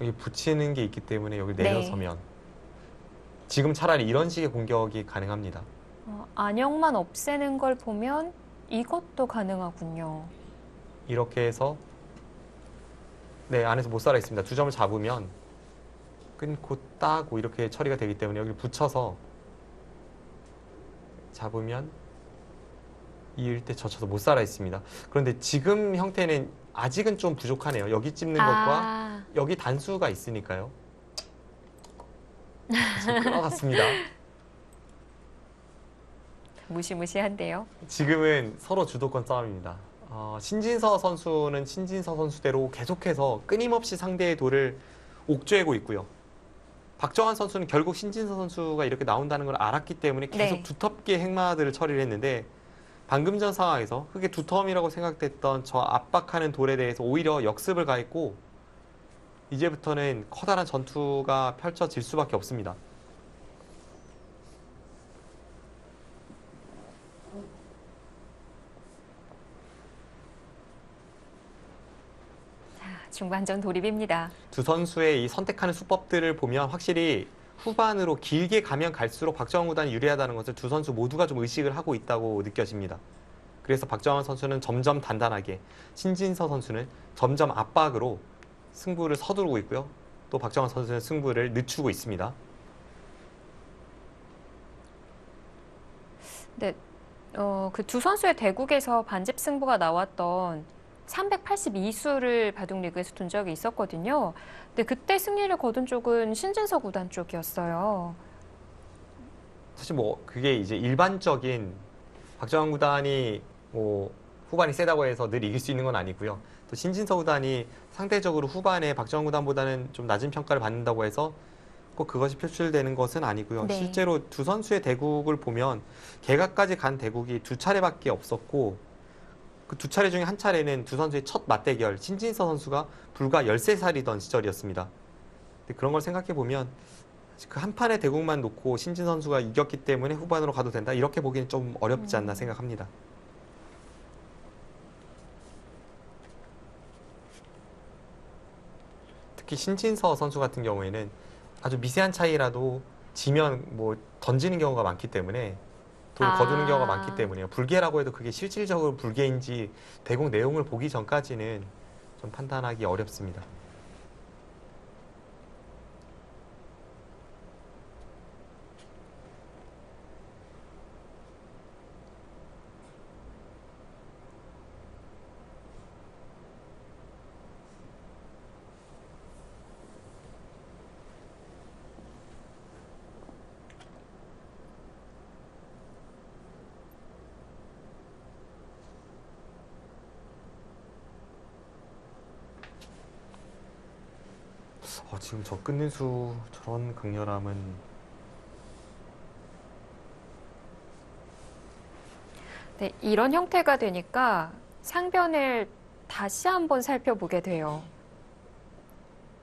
여기 붙이는 게 있기 때문에 여기 내려서면 지금 차라리 이런 식의 공격이 가능합니다. 안형만 없애는 걸 보면 이것도 가능하군요. 이렇게 해서 네, 안에서 못 살아 있습니다. 두 점을 잡으면 끊고 따고 이렇게 처리가 되기 때문에 여기를 붙여서 잡으면 이을 때 젖혀서 못 살아 있습니다. 그런데 지금 형태는 아직은 좀 부족하네요. 여기 찝는 것과 여기 단수가 있으니까요. 그래서 끌어갔습니다. 무시무시한데요. 지금은 서로 주도권 싸움입니다. 신진서 선수는 신진서 선수대로 계속해서 끊임없이 상대의 돌을 옥죄고 있고요. 박정환 선수는 결국 신진서 선수가 이렇게 나온다는 걸 알았기 때문에 계속 두텁게 행마들을 처리를 했는데 방금 전 상황에서 그게 두터움이라고 생각됐던 저 압박하는 돌에 대해서 오히려 역습을 가했고 이제부터는 커다란 전투가 펼쳐질 수밖에 없습니다. 중반전 돌입입니다. 두 선수의 이 선택하는 수법들을 보면 확실히 후반으로 길게 가면 갈수록 박정환 구단이 유리하다는 것을 두 선수 모두가 좀 의식을 하고 있다고 느껴집니다. 그래서 박정환 선수는 점점 단단하게, 신진서 선수는 점점 압박으로 승부를 서두르고 있고요. 또 박정환 선수는 승부를 늦추고 있습니다. 네, 그 두 선수의 대국에서 반집 승부가 나왔던 382수를 바둑 리그에서 둔 적이 있었거든요. 근데 그때 승리를 거둔 쪽은 신진서 구단 쪽이었어요. 사실 뭐 그게 이제 일반적인 박정환 구단이 뭐 후반이 세다고 해서 늘 이길 수 있는 건 아니고요. 또 신진서 구단이 상대적으로 후반에 박정환 구단보다는 좀 낮은 평가를 받는다고 해서 꼭 그것이 표출되는 것은 아니고요. 네. 실제로 두 선수의 대국을 보면 개각까지 간 대국이 두 차례밖에 없었고 그 두 차례 중에 한 차례는 두 선수의 첫 맞대결, 신진서 선수가 불과 13살이던 시절이었습니다. 근데 그런 걸 생각해 보면 그 한 판의 대국만 놓고 신진 선수가 이겼기 때문에 후반으로 가도 된다, 이렇게 보기는 좀 어렵지 않나 생각합니다. 특히 신진서 선수 같은 경우에는 아주 미세한 차이라도 지면 뭐 던지는 경우가 많기 때문에 돌을 거두는 경우가 많기 때문에요. 불개라고 해도 그게 실질적으로 불개인지 대국 내용을 보기 전까지는 좀 판단하기 어렵습니다. 지금 저 끊는 수 저런 강렬함은 네, 이런 형태가 되니까 상변을 다시 한번 살펴보게 돼요.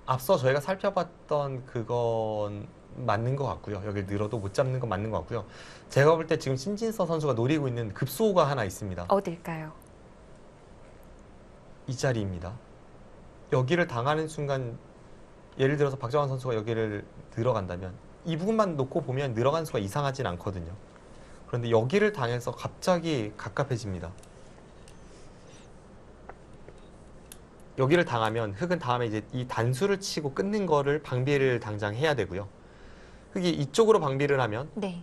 앞서 저희가 살펴봤던 그건 맞는 것 같고요. 여기 늘어도 못 잡는 건 맞는 것 같고요. 제가 볼 때 지금 신진서 선수가 노리고 있는 급소가 하나 있습니다. 어딜까요? 이 자리입니다. 여기를 당하는 순간 예를 들어서 박정환 선수가 여기를 늘어간다면 이 부분만 놓고 보면 늘어간 수가 이상하진 않거든요. 그런데 여기를 당해서 갑자기 갑갑해집니다. 여기를 당하면 흑은 다음에 이제 이 단수를 치고 끊는 거를 방비를 당장 해야 되고요. 흑이 이쪽으로 방비를 하면 네.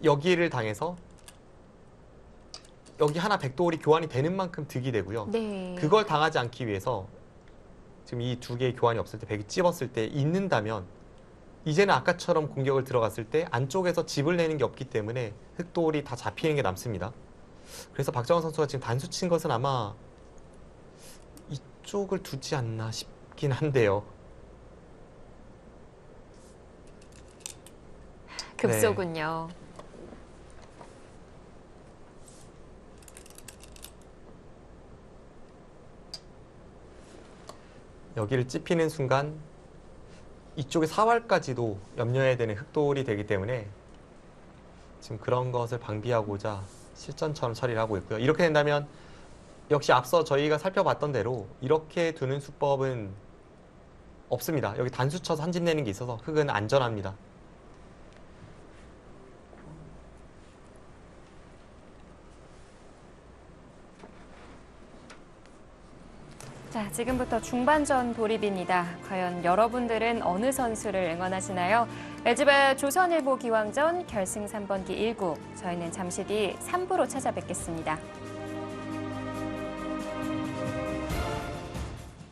여기를 당해서 여기 하나 백도울이 교환이 되는 만큼 득이 되고요. 네. 그걸 당하지 않기 위해서 지금 이 두 개의 교환이 없을 때, 백이 찝었을 때 있는다면 이제는 아까처럼 공격을 들어갔을 때 안쪽에서 집을 내는 게 없기 때문에 흑돌이 다 잡히는 게 남습니다. 그래서 박정환 선수가 지금 단수 친 것은 아마 이쪽을 두지 않나 싶긴 한데요. 급소군요. 여기를 찝히는 순간 이쪽의 사활까지도 염려해야 되는 흑돌이 되기 때문에 지금 그런 것을 방비하고자 실전처럼 처리를 하고 있고요. 이렇게 된다면 역시 앞서 저희가 살펴봤던 대로 이렇게 두는 수법은 없습니다. 여기 단수 쳐서 한 집 내는 게 있어서 흑은 안전합니다. 자, 지금부터 중반전 돌입입니다. 과연 여러분들은 어느 선수를 응원하시나요? LG발 조선일보 기왕전 결승 3번기 1구. 저희는 잠시 뒤 3부로 찾아뵙겠습니다.